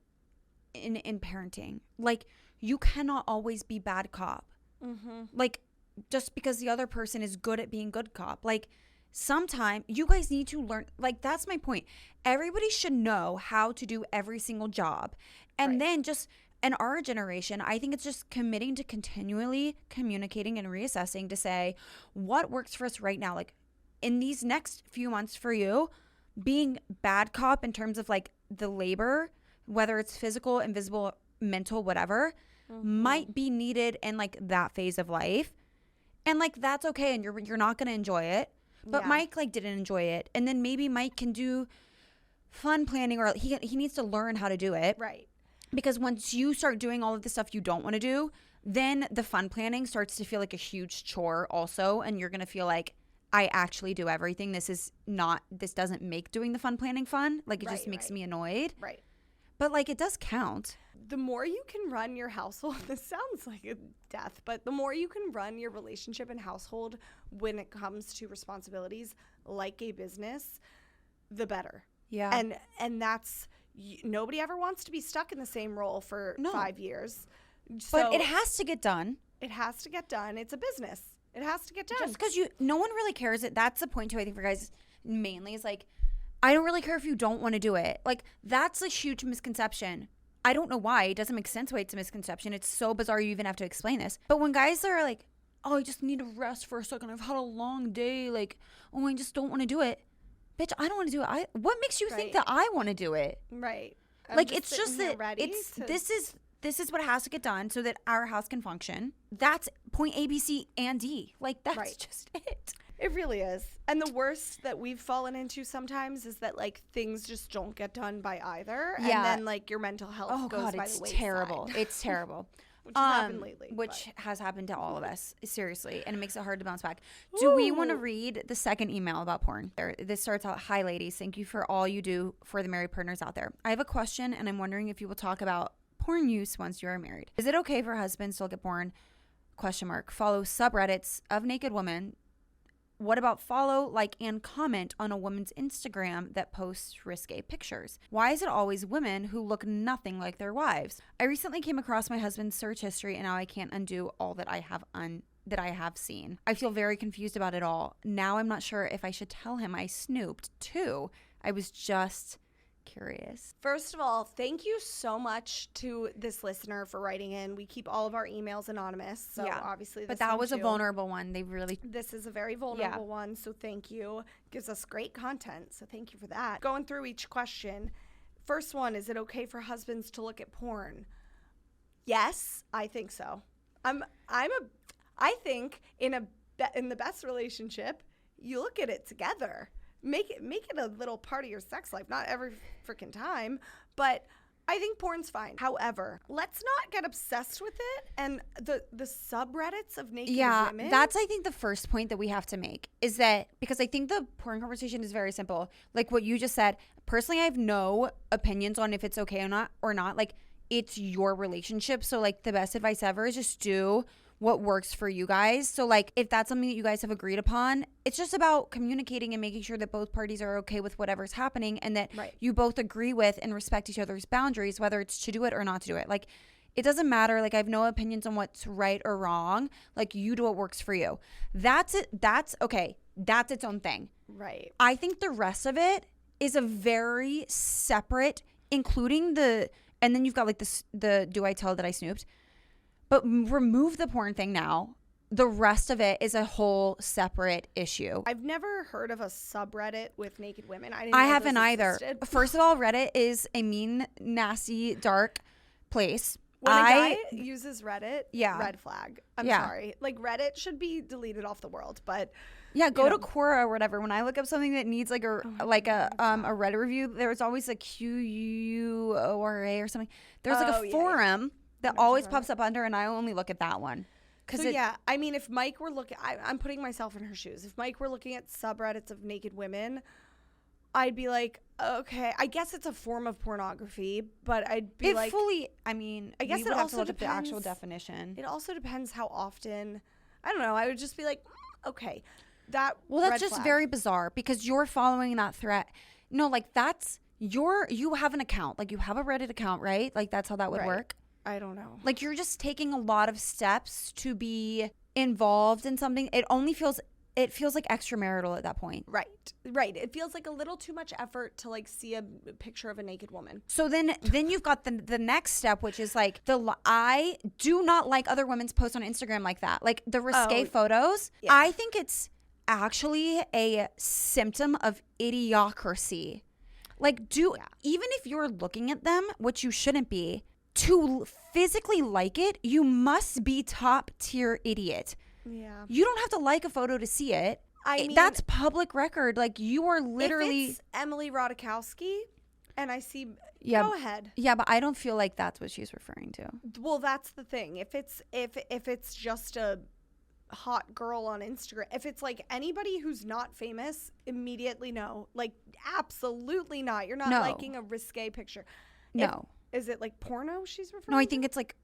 parenting. Like, you cannot always be bad cop. Like, just because the other person is good at being good cop. Like, sometime you guys need to learn. Like, that's my point. Everybody should know how to do every single job. And then just in our generation, I think it's just committing to continually communicating and reassessing to say what works for us right now. Like, in these next few months for you, being bad cop in terms of like the labor, whether it's physical, invisible, mental, whatever, might be needed in like that phase of life. And like, that's okay. And you're not going to enjoy it. But Mike like didn't enjoy it. And then maybe Mike can do fun planning, or he needs to learn how to do it. Right. Because once you start doing all of the stuff you don't want to do, then the fun planning starts to feel like a huge chore also. And you're going to feel like, I actually do everything. This doesn't make doing the fun planning fun. Like, it just makes me annoyed. Right. But like, it does count. The more you can run your household, this sounds like a death, but the more you can run your relationship and household when it comes to responsibilities like a business, the better. Yeah. And that's, nobody ever wants to be stuck in the same role for 5 years. But it has to get done. It has to get done. It's a business. It has to get done. Just because no one really cares. That's the point too, I think, for guys mainly, is like, I don't really care if you don't want to do it. Like, that's a huge misconception. I don't know why. It doesn't make sense why it's a misconception. It's so bizarre you even have to explain this. But when guys are like, oh, I just need to rest for a second. I've had a long day. Like, oh, I just don't want to do it. Bitch, I don't want to do it. What makes you think that I want to do it? Right. Like, it's just that this is what has to get done so that our house can function. That's point A, B, C, and D. Like, that's just it. It really is. And the worst that we've fallen into sometimes is that, like, things just don't get done by either. Yeah. And then, like, your mental health goes by the wayside. It's terrible. It's terrible. Which has happened lately. Which has happened to all of us, seriously. And it makes it hard to bounce back. Do we want to read the second email about porn? This starts out, hi, ladies. Thank you for all you do for the married partners out there. I have a question, and I'm wondering if you will talk about porn use once you are married. Is it okay for husbands to look at porn? ? Follow subreddits of naked women. What about follow, like, and comment on a woman's Instagram that posts risque pictures? Why is it always women who look nothing like their wives? I recently came across my husband's search history, and now I can't undo all that I have seen. I feel very confused about it all. Now I'm not sure if I should tell him I snooped too. I was just curious. First of all, thank you so much to this listener for writing in. We keep all of our emails anonymous, so obviously but that was a vulnerable one. This is a very vulnerable one, so thank you. Gives us great content, so thank you for that. Going through each question. First one, is it okay for husbands to look at porn? Yes, I think so. I think in the best relationship, you look at it together. Make it a little part of your sex life, not every freaking time, but I think porn's fine. However, let's not get obsessed with it and the subreddits of naked women. Yeah, that's, I think, the first point that we have to make is that, because I think the porn conversation is very simple. Like what you just said, personally, I have no opinions on if it's okay or not. Like, it's your relationship. So, like, the best advice ever is just do what works for you guys. So, like, if that's something that you guys have agreed upon, it's just about communicating and making sure that both parties are okay with whatever's happening, and that you both agree with and respect each other's boundaries, whether it's to do it or not to do it. Like, it doesn't matter. Like, I have no opinions on what's right or wrong. Like, you do what works for you. That's it. That's okay. That's its own thing. Right. I think the rest of it is a very separate, including and then you've got like the do I tell that I snooped? But remove the porn thing now. The rest of it is a whole separate issue. I've never heard of a subreddit with naked women. I haven't either. First of all, Reddit is a mean, nasty, dark place. When a guy uses Reddit, red flag. I'm Yeah. sorry. Like, Reddit should be deleted off the world, but Yeah, go to Quora or whatever. When I look up something that needs like a Reddit review, there's always a QUORA or something. There's like a forum that always pops up under, and I only look at that one. So I mean, if Mike were looking, I'm putting myself in her shoes. If Mike were looking at subreddits of naked women, I'd be like, okay, I guess it's a form of pornography, but I'd be like, I mean, I guess we it would have also to look up the actual depends. definition. It also depends how often. I don't know. I would just be like, okay, that. Well, that's red just flag. very bizarre because you're following that thread. No, like that's you have an account. Like you have a Reddit account, right? Like that's how that would Right. work. I don't know. Like you're just taking a lot of steps to be involved in something. It feels like extramarital at that point. Right. It feels like a little too much effort to like see a picture of a naked woman. So then you've got the next step, which is like I do not like other women's posts on Instagram like that. Like the risque photos. Yeah. I think it's actually a symptom of idiocracy. Like even if you're looking at them, which you shouldn't be, to physically like it, you must be top tier idiot. Yeah. You don't have to like a photo to see it. I mean, that's public record. Like you are literally. If it's Emily Ratajkowski, and I see. Yeah, go ahead. Yeah, but I don't feel like that's what she's referring to. Well, that's the thing. If it's just a hot girl on Instagram, if it's like anybody who's not famous, immediately no. Like absolutely not. You're not liking a risque picture. No. Is it like porno she's referring to? No, I think it's like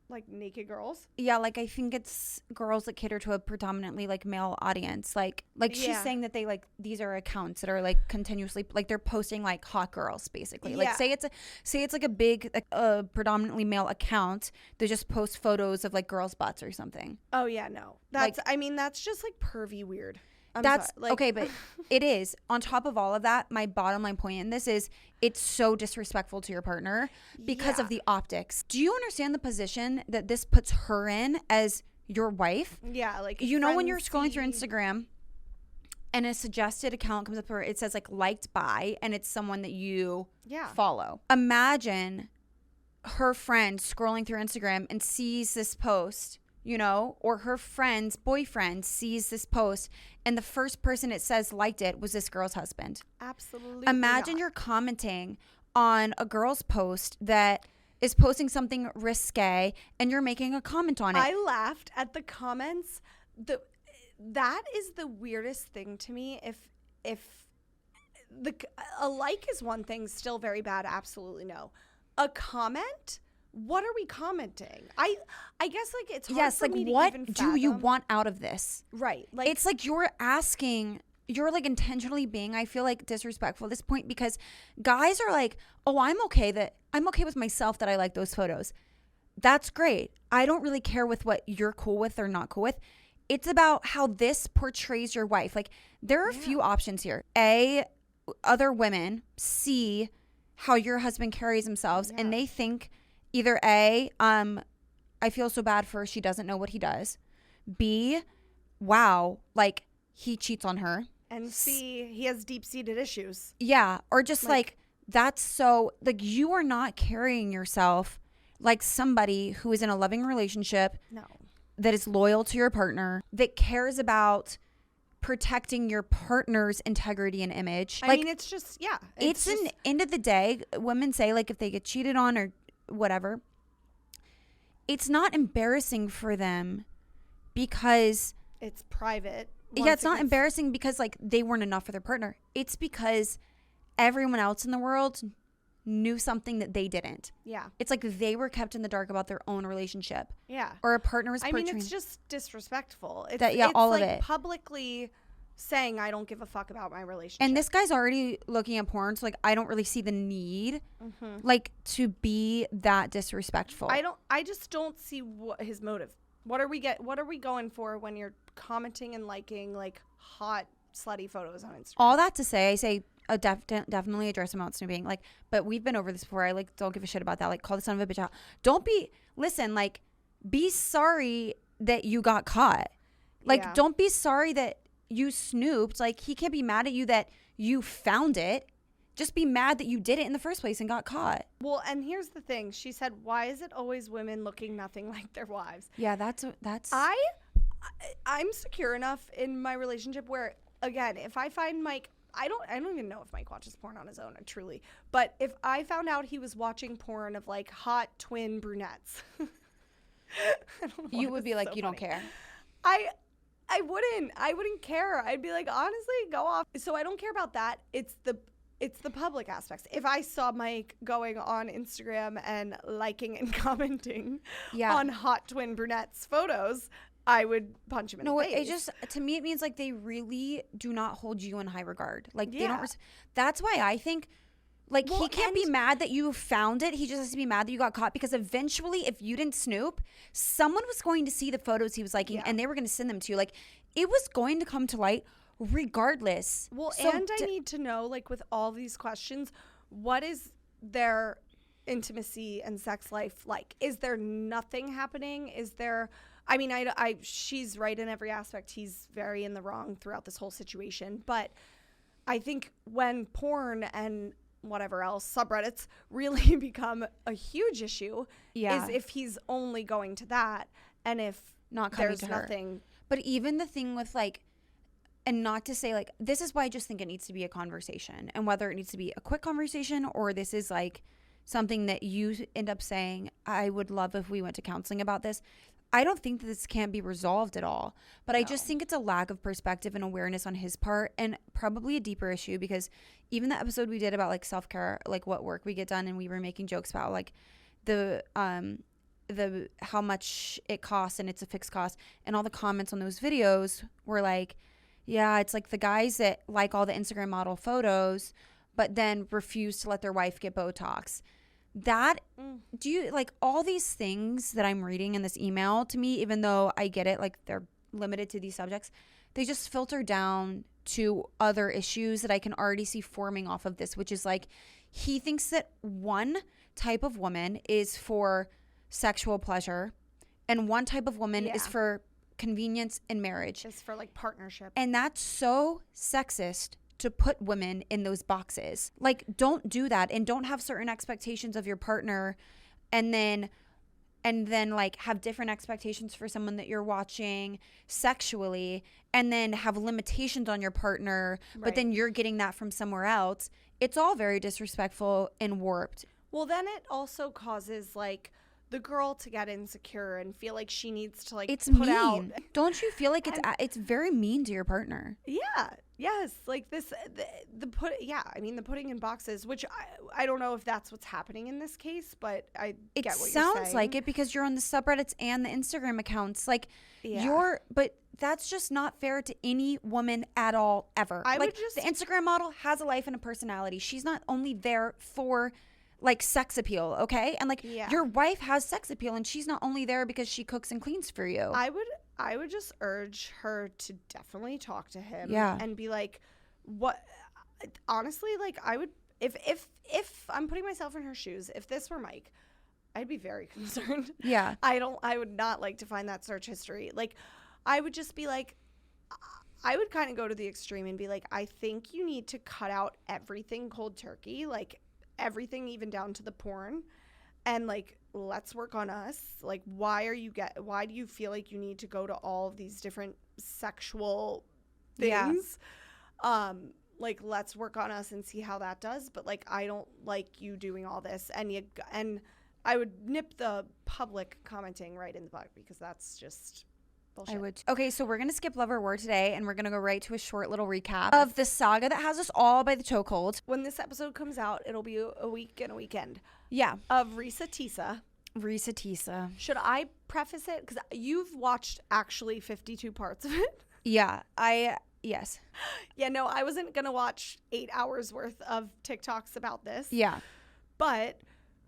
like naked girls. Yeah, like I think it's girls that cater to a predominantly like male audience. Like she's saying that they like these are accounts that are like continuously like they're posting like hot girls basically. Like say it's like a big predominantly male account that just posts photos of like girls' butts or something. Oh yeah, no. That's I mean that's just like pervy weird. Okay, but it is. On top of all of that, my bottom line point in this is it's so disrespectful to your partner because of the optics. Do you understand the position that this puts her in as your wife? Yeah, like you know when you're scrolling through Instagram and a suggested account comes up where it says like liked by and it's someone that you follow. Imagine her friend scrolling through Instagram and sees this post, you know, or her friend's boyfriend sees this post and the first person it says liked it was this girl's husband. Absolutely. Imagine you're commenting on a girl's post that is posting something risque and you're making a comment on it. I laughed at the comments. That is the weirdest thing to me. If a like is one thing, still very bad, absolutely no. A comment? What are we commenting? I guess like it's hard for me to even fathom. What do you want out of this? Right. Like it's like you're like intentionally being, I feel like, disrespectful at this point because guys are like, oh, I'm okay with myself that I like those photos. That's great. I don't really care with what you're cool with or not cool with. It's about how this portrays your wife. Like there are a few options here. A, other women see how your husband carries themselves and they think either A, I feel so bad for her, she doesn't know what he does. B, wow, like he cheats on her. And C, he has deep-seated issues. Yeah, or just like that's so, like you are not carrying yourself like somebody who is in a loving relationship. No. That is loyal to your partner, that cares protecting your partner's integrity and image. I mean, it's just, It's an end of the day, women say like if they get cheated on or whatever, it's not embarrassing for them because it's private. It's not embarrassing because like they weren't enough for their partner. It's because everyone else in the world knew something that they didn't. Yeah. It's like they were kept in the dark about their own relationship. Yeah. Or a partner was portraying. I mean, it's just disrespectful. It's all like of it. Publicly saying I don't give a fuck about my relationship. And this guy's already looking at porn, so like I don't really see the need like to be that disrespectful. I just don't see what his motive. What are we going for when you're commenting and liking like hot slutty photos on Instagram? All that to say, I say definitely address him out snooping. Like, but we've been over this before. I like don't give a shit about that. Like, call the son of a bitch out. Like, be sorry that you got caught. Like, don't be sorry that you snooped. Like, he can't be mad at you that you found it. Just be mad that you did it in the first place and got caught. Well, and here's the thing. She said, why is it always women looking nothing like their wives? Yeah, that's. I'm secure enough in my relationship where, again, if I find Mike, I don't even know if Mike watches porn on his own, truly. But if I found out he was watching porn of like hot twin brunettes, you would be like, you don't care. I wouldn't care. I'd be like, honestly, go off. So I don't care about that. It's the public aspects. If I saw Mike going on Instagram and liking and commenting on hot twin brunettes photos, I would punch him in the face. It just, to me, it means like they really do not hold you in high regard. Like they don't. That's why I think, like, he can't be mad that you found it. He just has to be mad that you got caught, because eventually, if you didn't snoop, someone was going to see the photos he was liking and they were going to send them to you. Like, it was going to come to light regardless. Well, so and I need to know, like, with all these questions, what is their intimacy and sex life like? Is there nothing happening? Is there, I mean, she's right in every aspect. He's very in the wrong throughout this whole situation. But I think when porn and whatever else, subreddits, really become a huge issue is if he's only going to that, and if not coming there's to her. nothing. But even the thing with, like, and not to say, like, this is why I just think it needs to be a conversation, and whether it needs to be a quick conversation or this is like something that you end up saying, I would love if we went to counseling about this. I don't think that this can't be resolved at all, but I just think it's a lack of perspective and awareness on his part, and probably a deeper issue, because even the episode we did about, like, self-care, like what work we get done, and we were making jokes about, like, the how much it costs and it's a fixed cost, and all the comments on those videos were like, yeah, it's like the guys that like all the Instagram model photos but then refuse to let their wife get Botox. That, do you, like, all these things that I'm reading in this email, to me, even though I get it, like, they're limited to these subjects, they just filter down to other issues that I can already see forming off of this, which is, like, he thinks that one type of woman is for sexual pleasure and one type of woman is for convenience in marriage. It's for, like, partnership. And that's so sexist to put women in those boxes. Like, don't do that, and don't have certain expectations of your partner and then like have different expectations for someone that you're watching sexually, and then have limitations on your partner, but then you're getting that from somewhere else. It's all very disrespectful and warped. Well, then it also causes, like, the girl to get insecure and feel like she needs to, like, it's put mean. out. Don't you feel like it's very mean to your partner? Yeah. Yes. Like this, the putting in boxes, which I don't know if that's what's happening in this case, but get what you're saying. It sounds like it, because you're on the subreddits and the Instagram accounts. Like, but that's just not fair to any woman at all, ever. The Instagram model has a life and a personality. She's not only there for, like, sex appeal, okay? And, like, your wife has sex appeal, and she's not only there because she cooks and cleans for you. I would just urge her to definitely talk to him and be like, what, honestly, like, I would, if I'm putting myself in her shoes, if this were Mike, I'd be very concerned. Yeah. I would not like to find that search history. Like, I would just be like, I would kind of go to the extreme and be like, I think you need to cut out everything cold turkey, like, everything, even down to the porn, and, like, let's work on us. Like, why do you feel like you need to go to all of these different sexual things? Like, let's work on us and see how that does. But, like, I don't like you doing all this, and I would nip the public commenting right in the bud, because that's just bullshit. I would. Okay, so we're going to skip Love or War today, and we're going to go right to a short little recap of the saga that has us all by the chokehold. When this episode comes out, it'll be a week and a weekend. Yeah. Of Risa Tisa. Should I preface it? Because you've watched actually 52 parts of it. Yeah, yes. Yeah, no, I wasn't going to watch 8 hours worth of TikToks about this. Yeah. But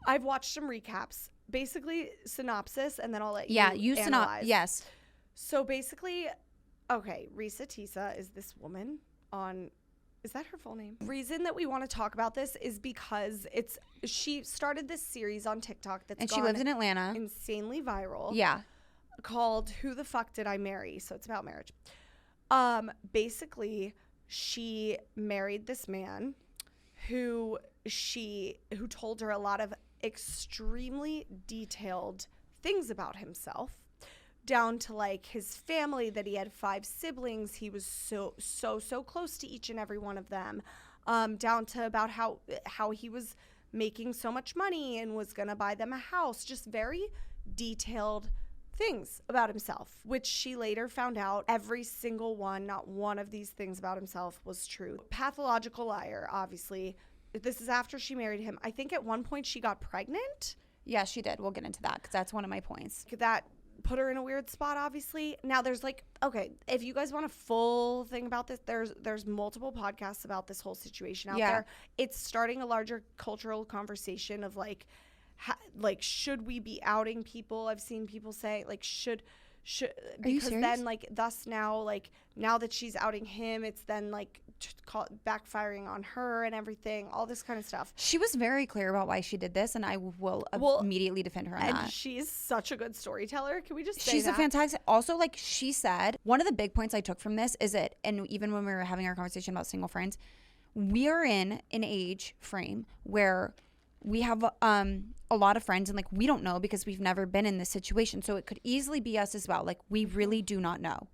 I've watched some recaps. Basically, synopsis, and then I'll let you analyze. Yes. So basically, okay, Risa Tisa is this woman on, is that her full name? Reason that we want to talk about this is because she started this series on TikTok and she lives in Atlanta. Insanely viral. Yeah. Called Who the Fuck Did I Marry? So it's about marriage. Basically, she married this man who told her a lot of extremely detailed things about himself, down to, like, his family, that he had 5 siblings. He was so close to each and every one of them, down to about how he was making so much money and was going to buy them a house. Just very detailed things about himself, which she later found out every single one, not one of these things about himself was true. Pathological liar, obviously. This is after she married him. I think at one point she got pregnant. Yeah, she did. We'll get into that because that's one of my points. That put her in a weird spot, obviously. Now there's like, okay, if you guys want a full thing about this, there's multiple podcasts about this whole situation out there. It's starting a larger cultural conversation of like, should we be outing people? I've seen people say like, should because then like thus now like now that she's outing him, it's then like backfiring on her and everything, all this kind of stuff. She was very clear about why she did this, and I will immediately defend her on that. And she's such a good storyteller. Can we just say she's a fantastic. Also, like she said, one of the big points I took from this is it, and even when we were having our conversation about single friends, we are in an age frame where we have a lot of friends and like we don't know because we've never been in this situation, so it could easily be us as well. Like we really do not know.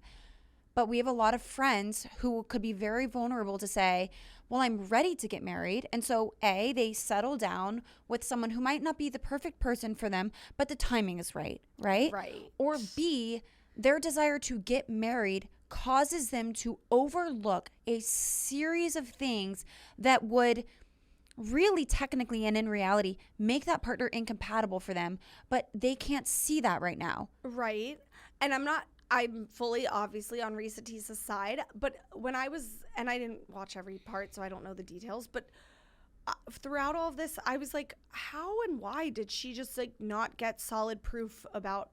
But we have a lot of friends who could be very vulnerable to say, well, I'm ready to get married. And so A, they settle down with someone who might not be the perfect person for them, but the timing is right? Right. Or B, their desire to get married causes them to overlook a series of things that would really technically and in reality make that partner incompatible for them, but they can't see that right now. Right. And I'm fully obviously on Risa Tisa's side, but when I didn't watch every part, so I don't know the details, but throughout all of this, I was like, how and why did she just like not get solid proof about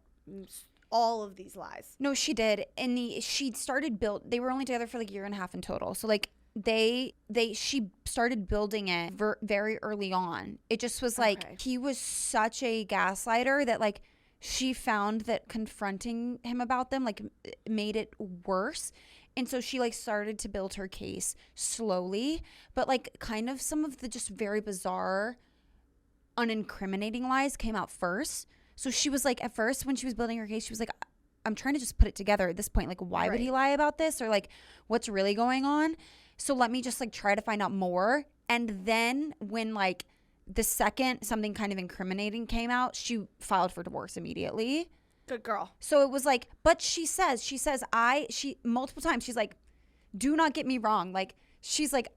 all of these lies? No, she did. And she started they were only together for like a year and a half in total. So like she started building it very early on. It just was like, he was such a gaslighter that like, she found that confronting him about them like made it worse. And so she like started to build her case slowly, but like kind of some of the just very bizarre, unincriminating lies came out first. So she was like, at first when she was building her case, she was like, I'm trying to just put it together at this point. Like, why would he lie about this? Or like, what's really going on? So let me just like try to find out more. And then when like the second something kind of incriminating came out, she filed for divorce immediately. Good girl. So it was like, but she says multiple times, she's like, do not get me wrong. Like, she's like,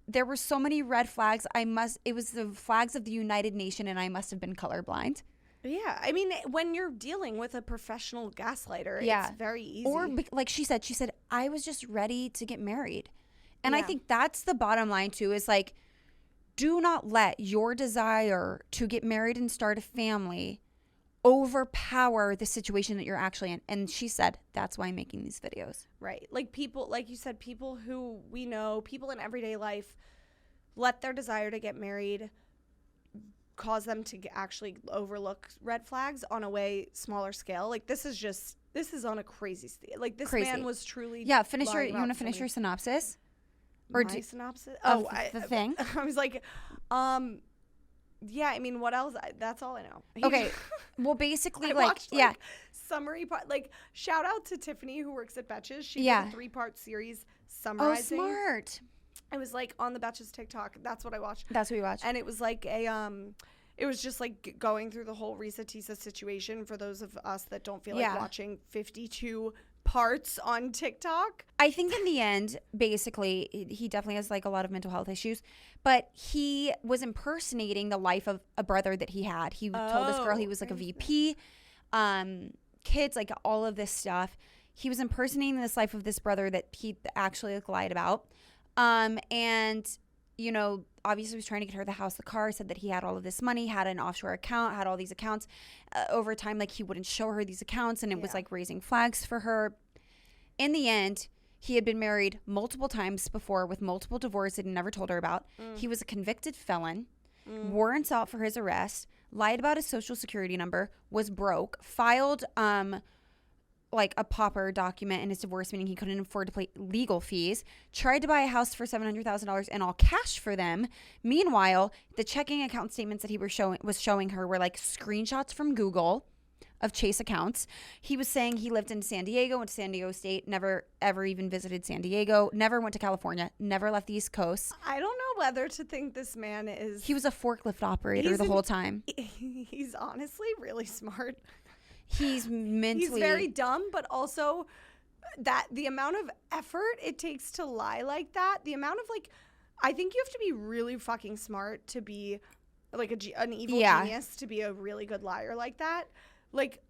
there were so many red flags. It was the flags of the United Nation and I must have been colorblind. Yeah. I mean, when you're dealing with a professional gaslighter, it's very easy. Or like she said, I was just ready to get married. And I think that's the bottom line too, is like, do not let your desire to get married and start a family overpower the situation that you're actually in. And she said, that's why I'm making these videos. Right. Like people, like you said, people who we know, people in everyday life, let their desire to get married cause them to actually overlook red flags on a way smaller scale. Like this is on a crazy scale. Like this man was truly. Yeah. You want to finish your synopsis? Or synopsis? The thing. I was like, yeah, I mean, what else? That's all I know. Okay. Well, basically, summary part. Like, shout out to Tiffany who works at Betches. She did a 3-part series summarizing. Oh, smart. It was like on the Betches TikTok. That's what I watched. That's what we watched. And it was like it was just like going through the whole Risa Tisa situation for those of us that don't feel like watching 52 parts on TikTok. I think in the end, basically, he definitely has like a lot of mental health issues, but he was impersonating the life of a brother that he had. He told this girl he was like a VP, kids, like all of this stuff. He was impersonating this life of this brother that he actually like lied about. And you know, obviously was trying to get her the house, the car, said that he had all of this money, had an offshore account, had all these accounts. Over time, like he wouldn't show her these accounts and it was like raising flags for her. In the end, he had been married multiple times before with multiple divorces and never told her about. He was a convicted felon, warrants out for his arrest, lied about his social security number, was broke, filed like a pauper document in his divorce, meaning he couldn't afford to pay legal fees, tried to buy a house for $700,000 and all cash for them. Meanwhile, the checking account statements that he was showing her were like screenshots from Google of Chase accounts. He was saying he lived in San Diego, went to San Diego State, never ever even visited San Diego, never went to California, never left the East Coast. I don't know whether to think this man is... He was a forklift operator the whole time. He's honestly really smart. He's mentally. He's very dumb, but also that the amount of effort it takes to lie like that, the amount of like, I think you have to be really fucking smart to be like an evil genius to be a really good liar like that. Like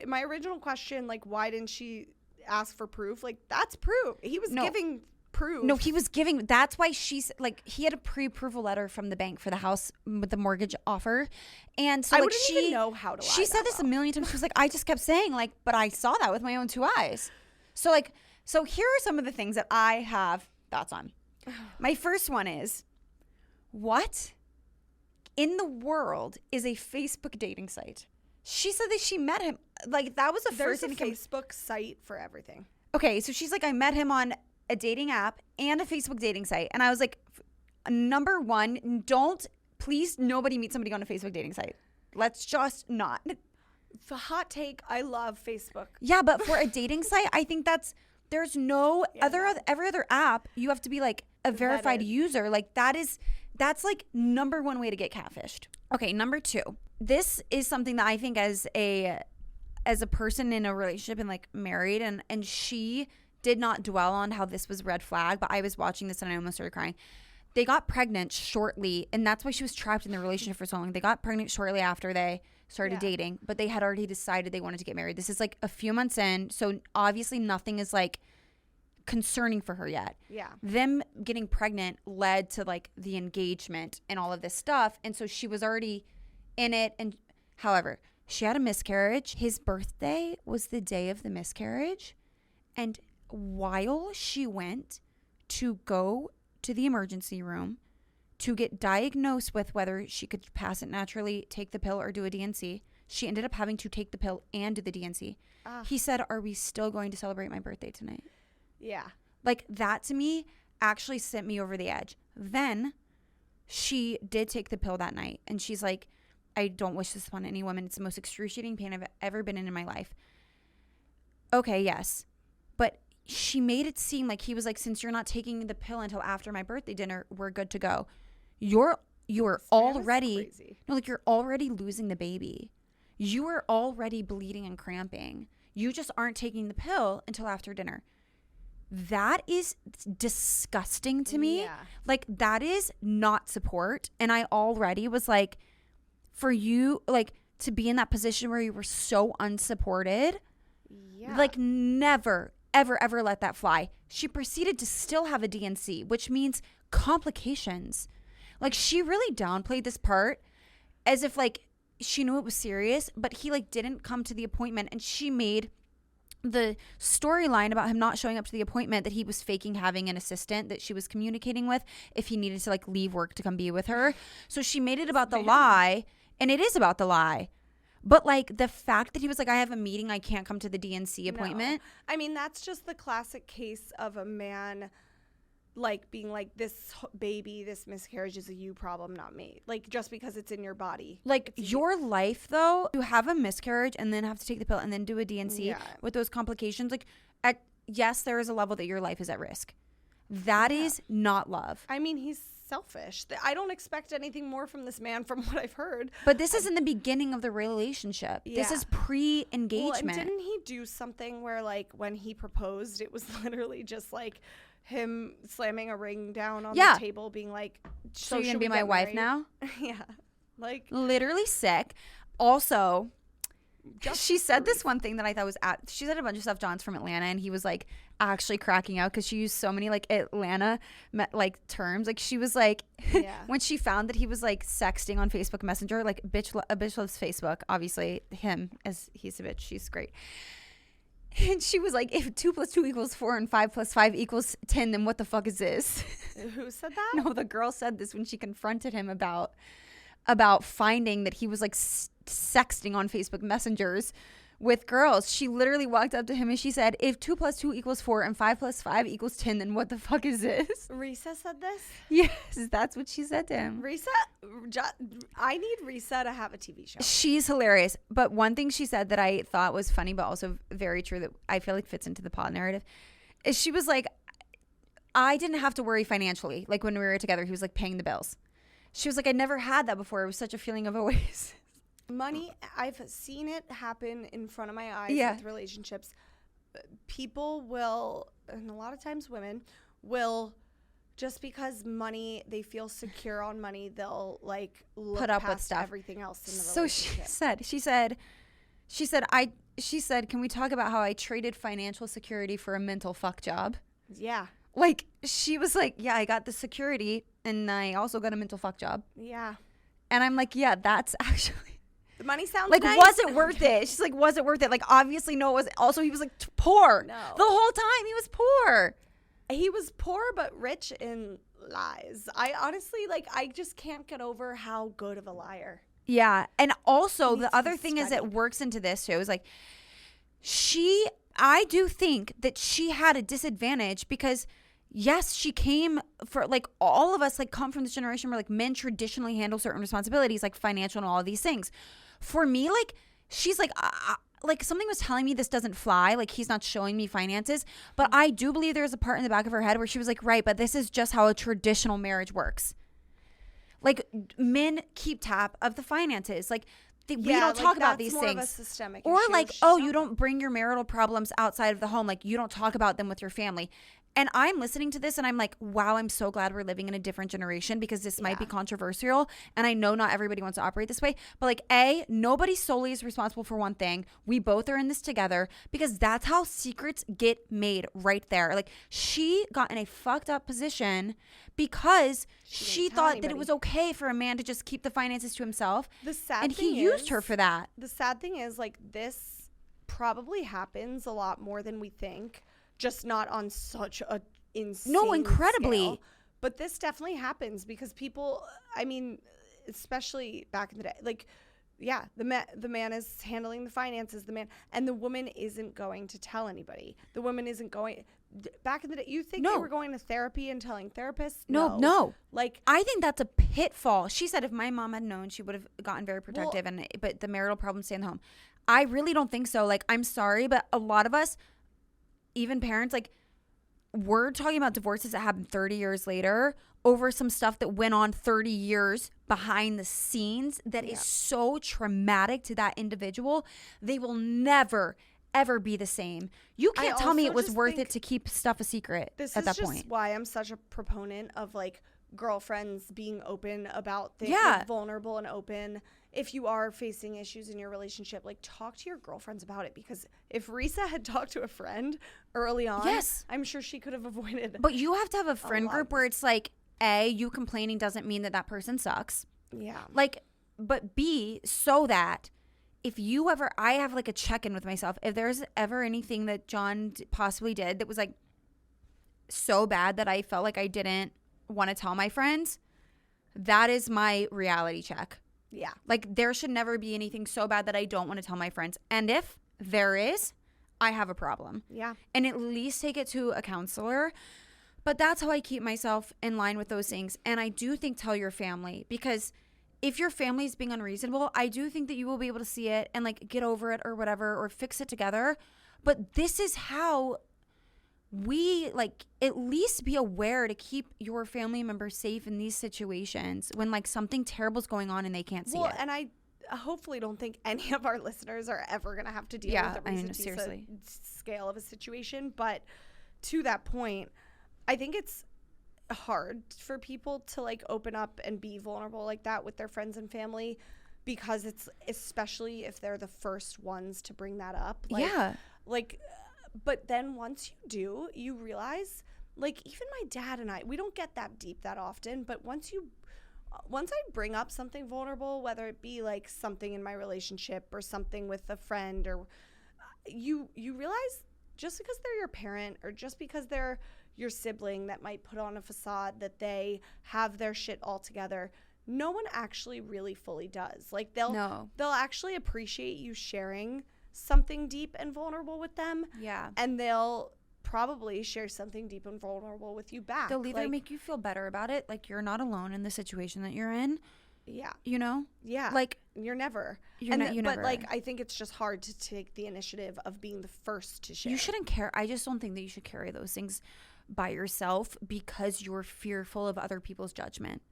my original question, like, why didn't she ask for proof? Like, that's proof. He was giving proof. No, he was giving. That's why she's like, he had a pre-approval letter from the bank for the house with the mortgage offer, and so I like wouldn't even know how to lie. She said this a million times. She was like, I just kept saying like, but I saw that with my own two eyes. So like, so here are some of the things that I have thoughts on. My first one is, what in the world is a Facebook dating site? She said that she met him. Like, that was the first thing. There's a Facebook site for everything. Okay, so she's like, I met him on a dating app and a Facebook dating site. And I was like, number one, please nobody meet somebody on a Facebook dating site. Let's just not. The hot take, I love Facebook. Yeah, but for a dating site, I think there's no every other app, you have to be like a verified user. Like that's like number one way to get catfished. Okay, number two. This is something that I think as a person in a relationship and like married, and she did not dwell on how this was red flag, but I was watching this and I almost started crying. They got pregnant shortly, and that's why she was trapped in the relationship for so long. They got pregnant shortly after they started dating, but they had already decided they wanted to get married. This is like a few months in, so obviously nothing is like concerning for her yet. Yeah. Them getting pregnant led to like the engagement and all of this stuff, and so she was already in it. And however, she had a miscarriage. His birthday was the day of the miscarriage, and while she went to go to the emergency room to get diagnosed with whether she could pass it naturally, take the pill, or do a DNC, she ended up having to take the pill and do the DNC. He said, are we still going to celebrate my birthday tonight? Yeah. Like, that to me actually sent me over the edge. Then she did take the pill that night, and she's like, I don't wish this upon any woman. It's the most excruciating pain I've ever been in my life. Okay, yes. But she made it seem like he was like, since you're not taking the pill until after my birthday dinner, we're good to go. You're already you're already losing the baby. You are already bleeding and cramping. You just aren't taking the pill until after dinner. That is disgusting to me. Yeah. Like, that is not support. And I already was like, for you, like, to be in that position where you were so unsupported, like, never, ever, ever let that fly. She proceeded to still have a DNC, which means complications. Like, she really downplayed this part as if, like, she knew it was serious, but he, like, didn't come to the appointment, and she made the storyline about him not showing up to the appointment that he was faking having an assistant that she was communicating with if he needed to, like, leave work to come be with her. So she made it about the lie, and it is about the lie. But, like, the fact that he was like, I have a meeting, I can't come to the DNC appointment. No. I mean, that's just the classic case of a man, like, being like, this baby, this miscarriage is a you problem, not me. Like, just because it's in your body. Like, your life, though, you have a miscarriage and then have to take the pill and then do a DNC with those complications. Like, yes, there is a level that your life is at risk. That is not love. I mean, he's selfish. I don't expect anything more from this man from what I've heard. But this is in the beginning of the relationship. Yeah. This is pre-engagement. Well, and didn't he do something where, like, when he proposed, it was literally just like him slamming a ring down on the table, being like, so you're gonna be my wife now? Yeah. Like, literally sick. Also, she said this one thing that I thought was she said a bunch of stuff. John's from Atlanta, and he was like actually cracking out because she used so many like Atlanta like terms. Like, she was like, when she found that he was like sexting on Facebook Messenger, like a bitch loves Facebook. Obviously, him, as he's a bitch, she's great. And she was like, if 2 + 2 = 4 and 5 + 5 = 10, then what the fuck is this? Who said that? No, the girl said this when she confronted him about finding that he was like sexting on Facebook Messengers with girls. She literally walked up to him and she said, if 2 + 2 = 4 and 5 + 5 = 10, then what the fuck is this? Risa said this? Yes, that's what she said to him. Risa, I need Risa to have a TV show. She's hilarious. But one thing she said that I thought was funny, but also very true, that I feel like fits into the pod narrative, is she was like, I didn't have to worry financially. Like, when we were together, he was like paying the bills. She was like, I never had that before. It was such a feeling of oasis. Money, I've seen it happen in front of my eyes Yeah. with relationships. People will, and a lot of times women will, just because money, they feel secure on money, they'll like look Put up with past stuff. everything else in the So relationship. she said, can we talk about how I traded financial security for a mental fuck job? Yeah. Like, she was like, yeah, I got the security and I also got a mental fuck job. Yeah. And I'm like, yeah, that's actually The money sounds like, nice. was it worth it? She's like, was it worth it? Like, obviously, no, it wasn't. Also, he was like poor. No. The whole time he was poor. He was poor but rich in lies. I honestly, like, I just can't get over how good of a liar. Yeah. And also, Needs the to other be thing is, it studied. works into this too. Is like, I do think that she had a disadvantage because, yes, she came for, like, all of us, like, come from this generation where, like, men traditionally handle certain responsibilities, like financial and all of these things. For me, like, she's like something was telling me this doesn't fly. Like, he's not showing me finances. But I do believe there's a part in the back of her head where she was like, right, but this is just how a traditional marriage works. Like, men keep tab of the finances. Like, we don't talk about these more things. Of a systemic Or issue. like, She's oh, not- you don't bring your marital problems outside of the home. Like, you don't talk about them with your family. And I'm listening to this and I'm like, wow, I'm so glad we're living in a different generation because this might be controversial. And I know not everybody wants to operate this way. But like, A, nobody solely is responsible for one thing. We both are in this together because that's how secrets get made right there. Like, she got in a fucked up position because she didn't tell thought that it anybody. was okay for a man to just keep the finances to himself. The sad And thing he used is- her for that. The sad thing is, like, this probably happens a lot more than we think, just not on such a insane incredibly. scale. But this definitely happens because people, I mean, especially back in the day, like, yeah, the man is handling the finances, and the woman isn't going to tell anybody. The woman isn't going. Back in the day, you think they were going to therapy and telling therapists? No. Like, I think that's a pitfall. She said if my mom had known, she would have gotten very protective, but the marital problems stay in the home. I really don't think so. Like, I'm sorry, but a lot of us, even parents, like, we're talking about divorces that happened 30 years later over some stuff that went on 30 years behind the scenes that is so traumatic to that individual. They will never, ever be the same. You can't tell me also it was just worth think it to keep stuff a secret this at is that just point. why I'm such a proponent of, like, girlfriends being open about things, Yeah. like, vulnerable and open. If you are facing issues in your relationship, like, talk to your girlfriends about it, because if Risa had talked to a friend early on, Yes. I'm sure she could have avoided. But you have to have a friend lot group of where it's like, A, you complaining doesn't mean that person sucks. Yeah. Like, but B, so that if you ever, I have like a check-in with myself. If there's ever anything that John possibly did that was like so bad that I felt like I didn't want to tell my friends, that is my reality check. Yeah. Like, there should never be anything so bad that I don't want to tell my friends. And if there is, I have a problem. Yeah. And at least take it to a counselor. But that's how I keep myself in line with those things. And I do think tell your family, because if your family is being unreasonable, I do think that you will be able to see it and like get over it or whatever, or fix it together. But this is how we like at least be aware to keep your family members safe in these situations when like something terrible is going on and they can't see it. And I hopefully don't think any of our listeners are ever going to have to deal with the Risa seriously scale of a situation. But to that point, I think it's hard for people to like open up and be vulnerable like that with their friends and family, because it's, especially if they're the first ones to bring that up. But then once you do, you realize, like, even my dad and I, we don't get that deep that often, but once I bring up something vulnerable, whether it be like something in my relationship or something with a friend, or you realize just because they're your parent or just because they're your sibling that might put on a facade that they have their shit all together, no one actually really fully does. Like, they'll actually appreciate you sharing something deep and vulnerable with them. Yeah. And they'll probably share something deep and vulnerable with you back. They'll either make you feel better about it, like you're not alone in the situation that you're in. Yeah. You know? Yeah. Like, you're never. You but never. like, I think it's just hard to take the initiative of being the first to share. You shouldn't care. I just don't think that you should carry those things by yourself because you're fearful of other people's judgment.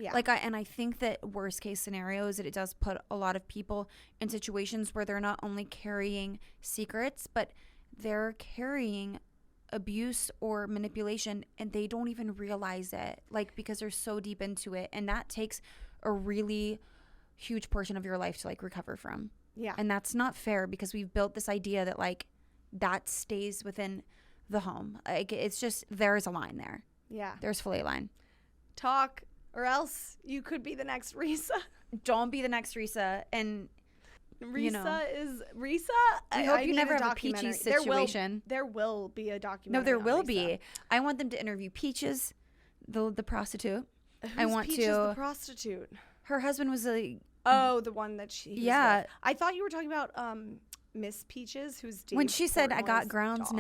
Yeah. Like I think that worst case scenario is that it does put a lot of people in situations where they're not only carrying secrets, but they're carrying abuse or manipulation and they don't even realize it, like, because they're so deep into it, and that takes a really huge portion of your life to like recover from. Yeah. And that's not fair, because we've built this idea that like that stays within the home. Like, it's just, there's a line there. Yeah. There's fully a line. Talk, or else you could be the next Risa. Don't be the next Risa. And Risa you know, is Risa. I hope you need never a have a Peachy documentary. situation. There will be a documentary. No, there on will Risa. be. I want them to interview Peaches, the prostitute. Who's I want Peaches to. the prostitute? Her husband was a. Oh, the one that she. Yeah. Was with. I thought you were talking about Miss Peaches, who's Dave When she said, "I got Portnoy's grounds dog.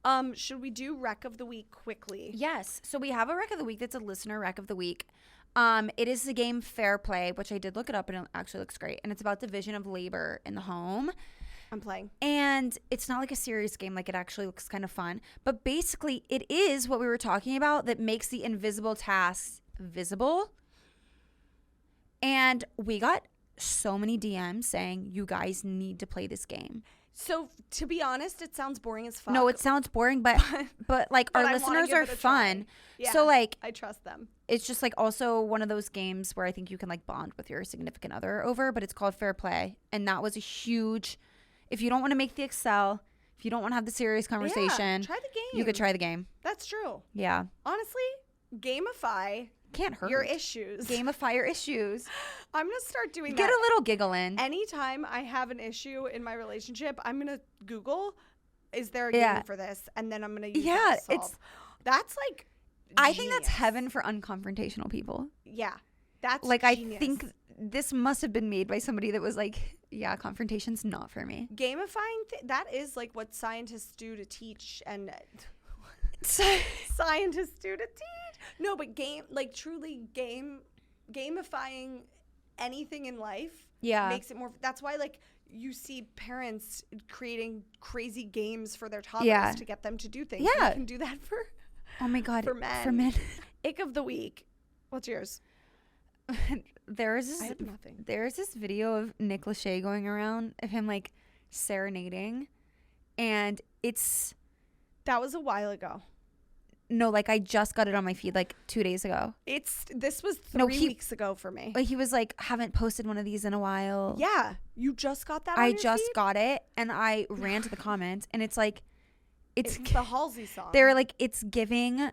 now." Should we do rec of the week quickly? Yes. So we have a rec of the week that's a listener rec of the week. It is the game Fair Play, which I did look it up and it actually looks great. And it's about division of labor in the home. I'm playing. And it's not like a serious game. Like, it actually looks kind of fun. But basically, it is what we were talking about that makes the invisible tasks visible. And we got so many DMs saying, you guys need to play this game. So, to be honest, it sounds boring as fuck. No, it sounds boring, but like, But our I wanna listeners give are it a fun. try. Yeah, So like, I trust them. it's just like also one of those games where I think you can like bond with your significant other over, but it's called Fair Play. And that was a huge, if you don't want to make the Excel, if you don't want to have the serious conversation, Yeah, try the game. you could try the game. That's true. Yeah. Honestly, gamify Can't hurt. your issues. Gamify your issues. I'm going to start doing Get that. a little giggle in. Anytime I have an issue in my relationship, I'm going to Google, is there a Yeah. game for this? And then I'm going to use Yeah, that to solve. That's like I think that's genius. heaven for unconfrontational people. Yeah. That's Like, genius. I think this must have been made by somebody that was like, yeah, confrontation's not for me. Gamifying, that is like what scientists do to teach and scientists do to teach. No, but truly gamifying anything in life Yeah. makes it more. That's why like you see parents creating crazy games for their toddlers Yeah. to get them to do things. Yeah. You can do that for Oh my God. For men. For men. Ick of the week. What's yours? There's I have nothing. this video of Nick Lachey going around of him like serenading, and it's That was a while ago. no, like I just got it on my feed like 2 days ago. This was 3 No, he- weeks ago for me. Like, he was like, haven't posted one of these in a while. Yeah, you just got that. On I your just feed? got it, and I ran to the comments, and it's like, It's the Halsey song. they were like, it's giving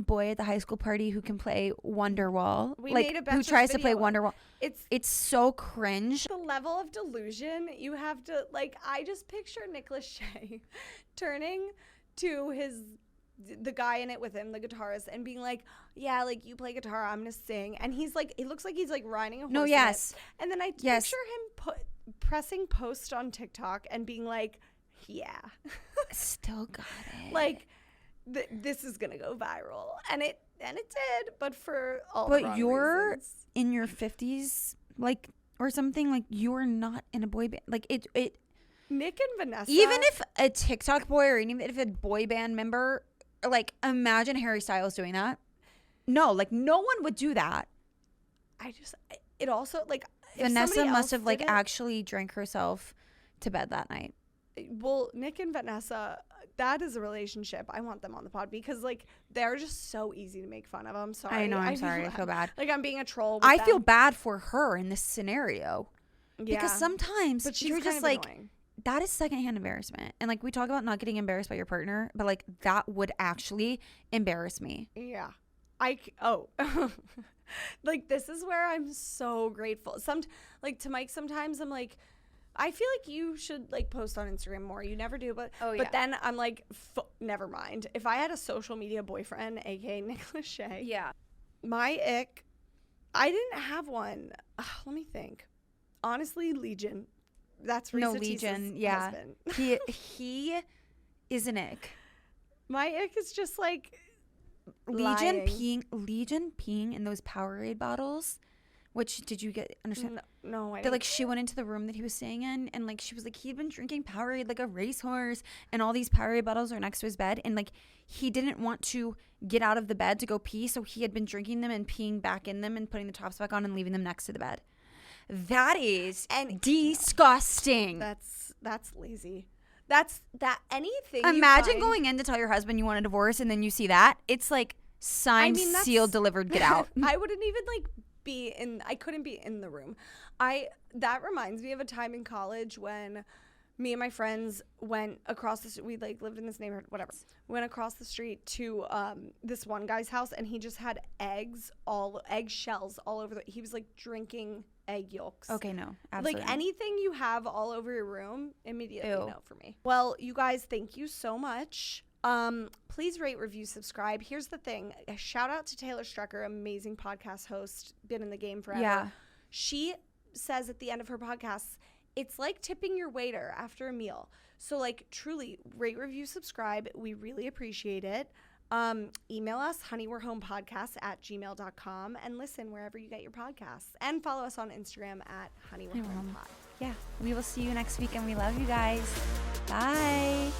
boy at the high school party who can play Wonderwall, We like made a who Betches tries to play video. Wonderwall. It's so cringe. The level of delusion you have to like. I just picture Nick Lachey turning to the guy in it with him, the guitarist, and being like, "Yeah, like you play guitar, I'm gonna sing." And he's like, it looks like he's like riding a horse. No, in yes. it. And then I Yes. picture him pressing post on TikTok and being like, "Yeah, Still got it. like this is gonna go viral," and it did, but for all. But the wrong you're reasons. in your 50s, like, or something, like, you're not in a boy band. Like, it Nick and Vanessa. even if a TikTok boy or even if a boy band member, like, imagine Harry Styles doing that. No, like, no one would do that. It also like if Vanessa somebody must else have, like, did it- actually drank herself to bed that night. Well, Nick and Vanessa, that is a relationship. I want them on the pod because like they're just so easy to make fun of. I'm sorry. I know, I'm sorry. I feel bad. Like I'm being a troll. With I them. feel bad for her in this scenario. Yeah. Because sometimes But she's you're kind just of like, annoying. that is secondhand embarrassment. And like we talk about not getting embarrassed by your partner, but like that would actually embarrass me. Yeah. Like this is where I'm so grateful. Like to Mike, sometimes I'm like, I feel like you should like post on Instagram more. You never do, but Oh, yeah. But then I'm like, never mind. If I had a social media boyfriend, aka Nick Lachey, Yeah. my ick, I didn't have one. Let me think. Honestly, Legion. That's Risa No, Teesa's Legion. Yeah. husband. He is an ick. My ick is just like Legion lying. peeing in those Powerade bottles Which did you understand? No, I That didn't. like she went into the room that he was staying in, and like she was like, he'd been drinking Powerade like a racehorse, and all these Powerade bottles are next to his bed, and like he didn't want to get out of the bed to go pee, so he had been drinking them and peeing back in them and putting the tops back on and leaving them next to the bed. That is disgusting. That's lazy. That's that anything. Imagine going in to tell your husband you want a divorce, and then you see that. It's like signed, sealed, delivered, get out. I wouldn't even like I couldn't be in the room. That reminds me of a time in college when me and my friends went across the street. We like lived in this neighborhood, whatever. Went across the street to this one guy's house, and he just had eggshells all over he was like drinking egg yolks. Okay, no, absolutely. Like anything you have all over your room, immediately Ew. no for me. Well, you guys, thank you so much. Please rate, review, subscribe. Here's the thing. A shout out to Taylor Strecker, amazing podcast host, been in the game forever. Yeah. She says at the end of her podcasts, it's like tipping your waiter after a meal. So like truly rate, review, subscribe. We really appreciate it. Email us honeywe'rehomepodcast@gmail.com and listen wherever you get your podcasts, and follow us on Instagram at honeywe'rehomepod. Yeah, we will see you next week, and we love you guys. Bye.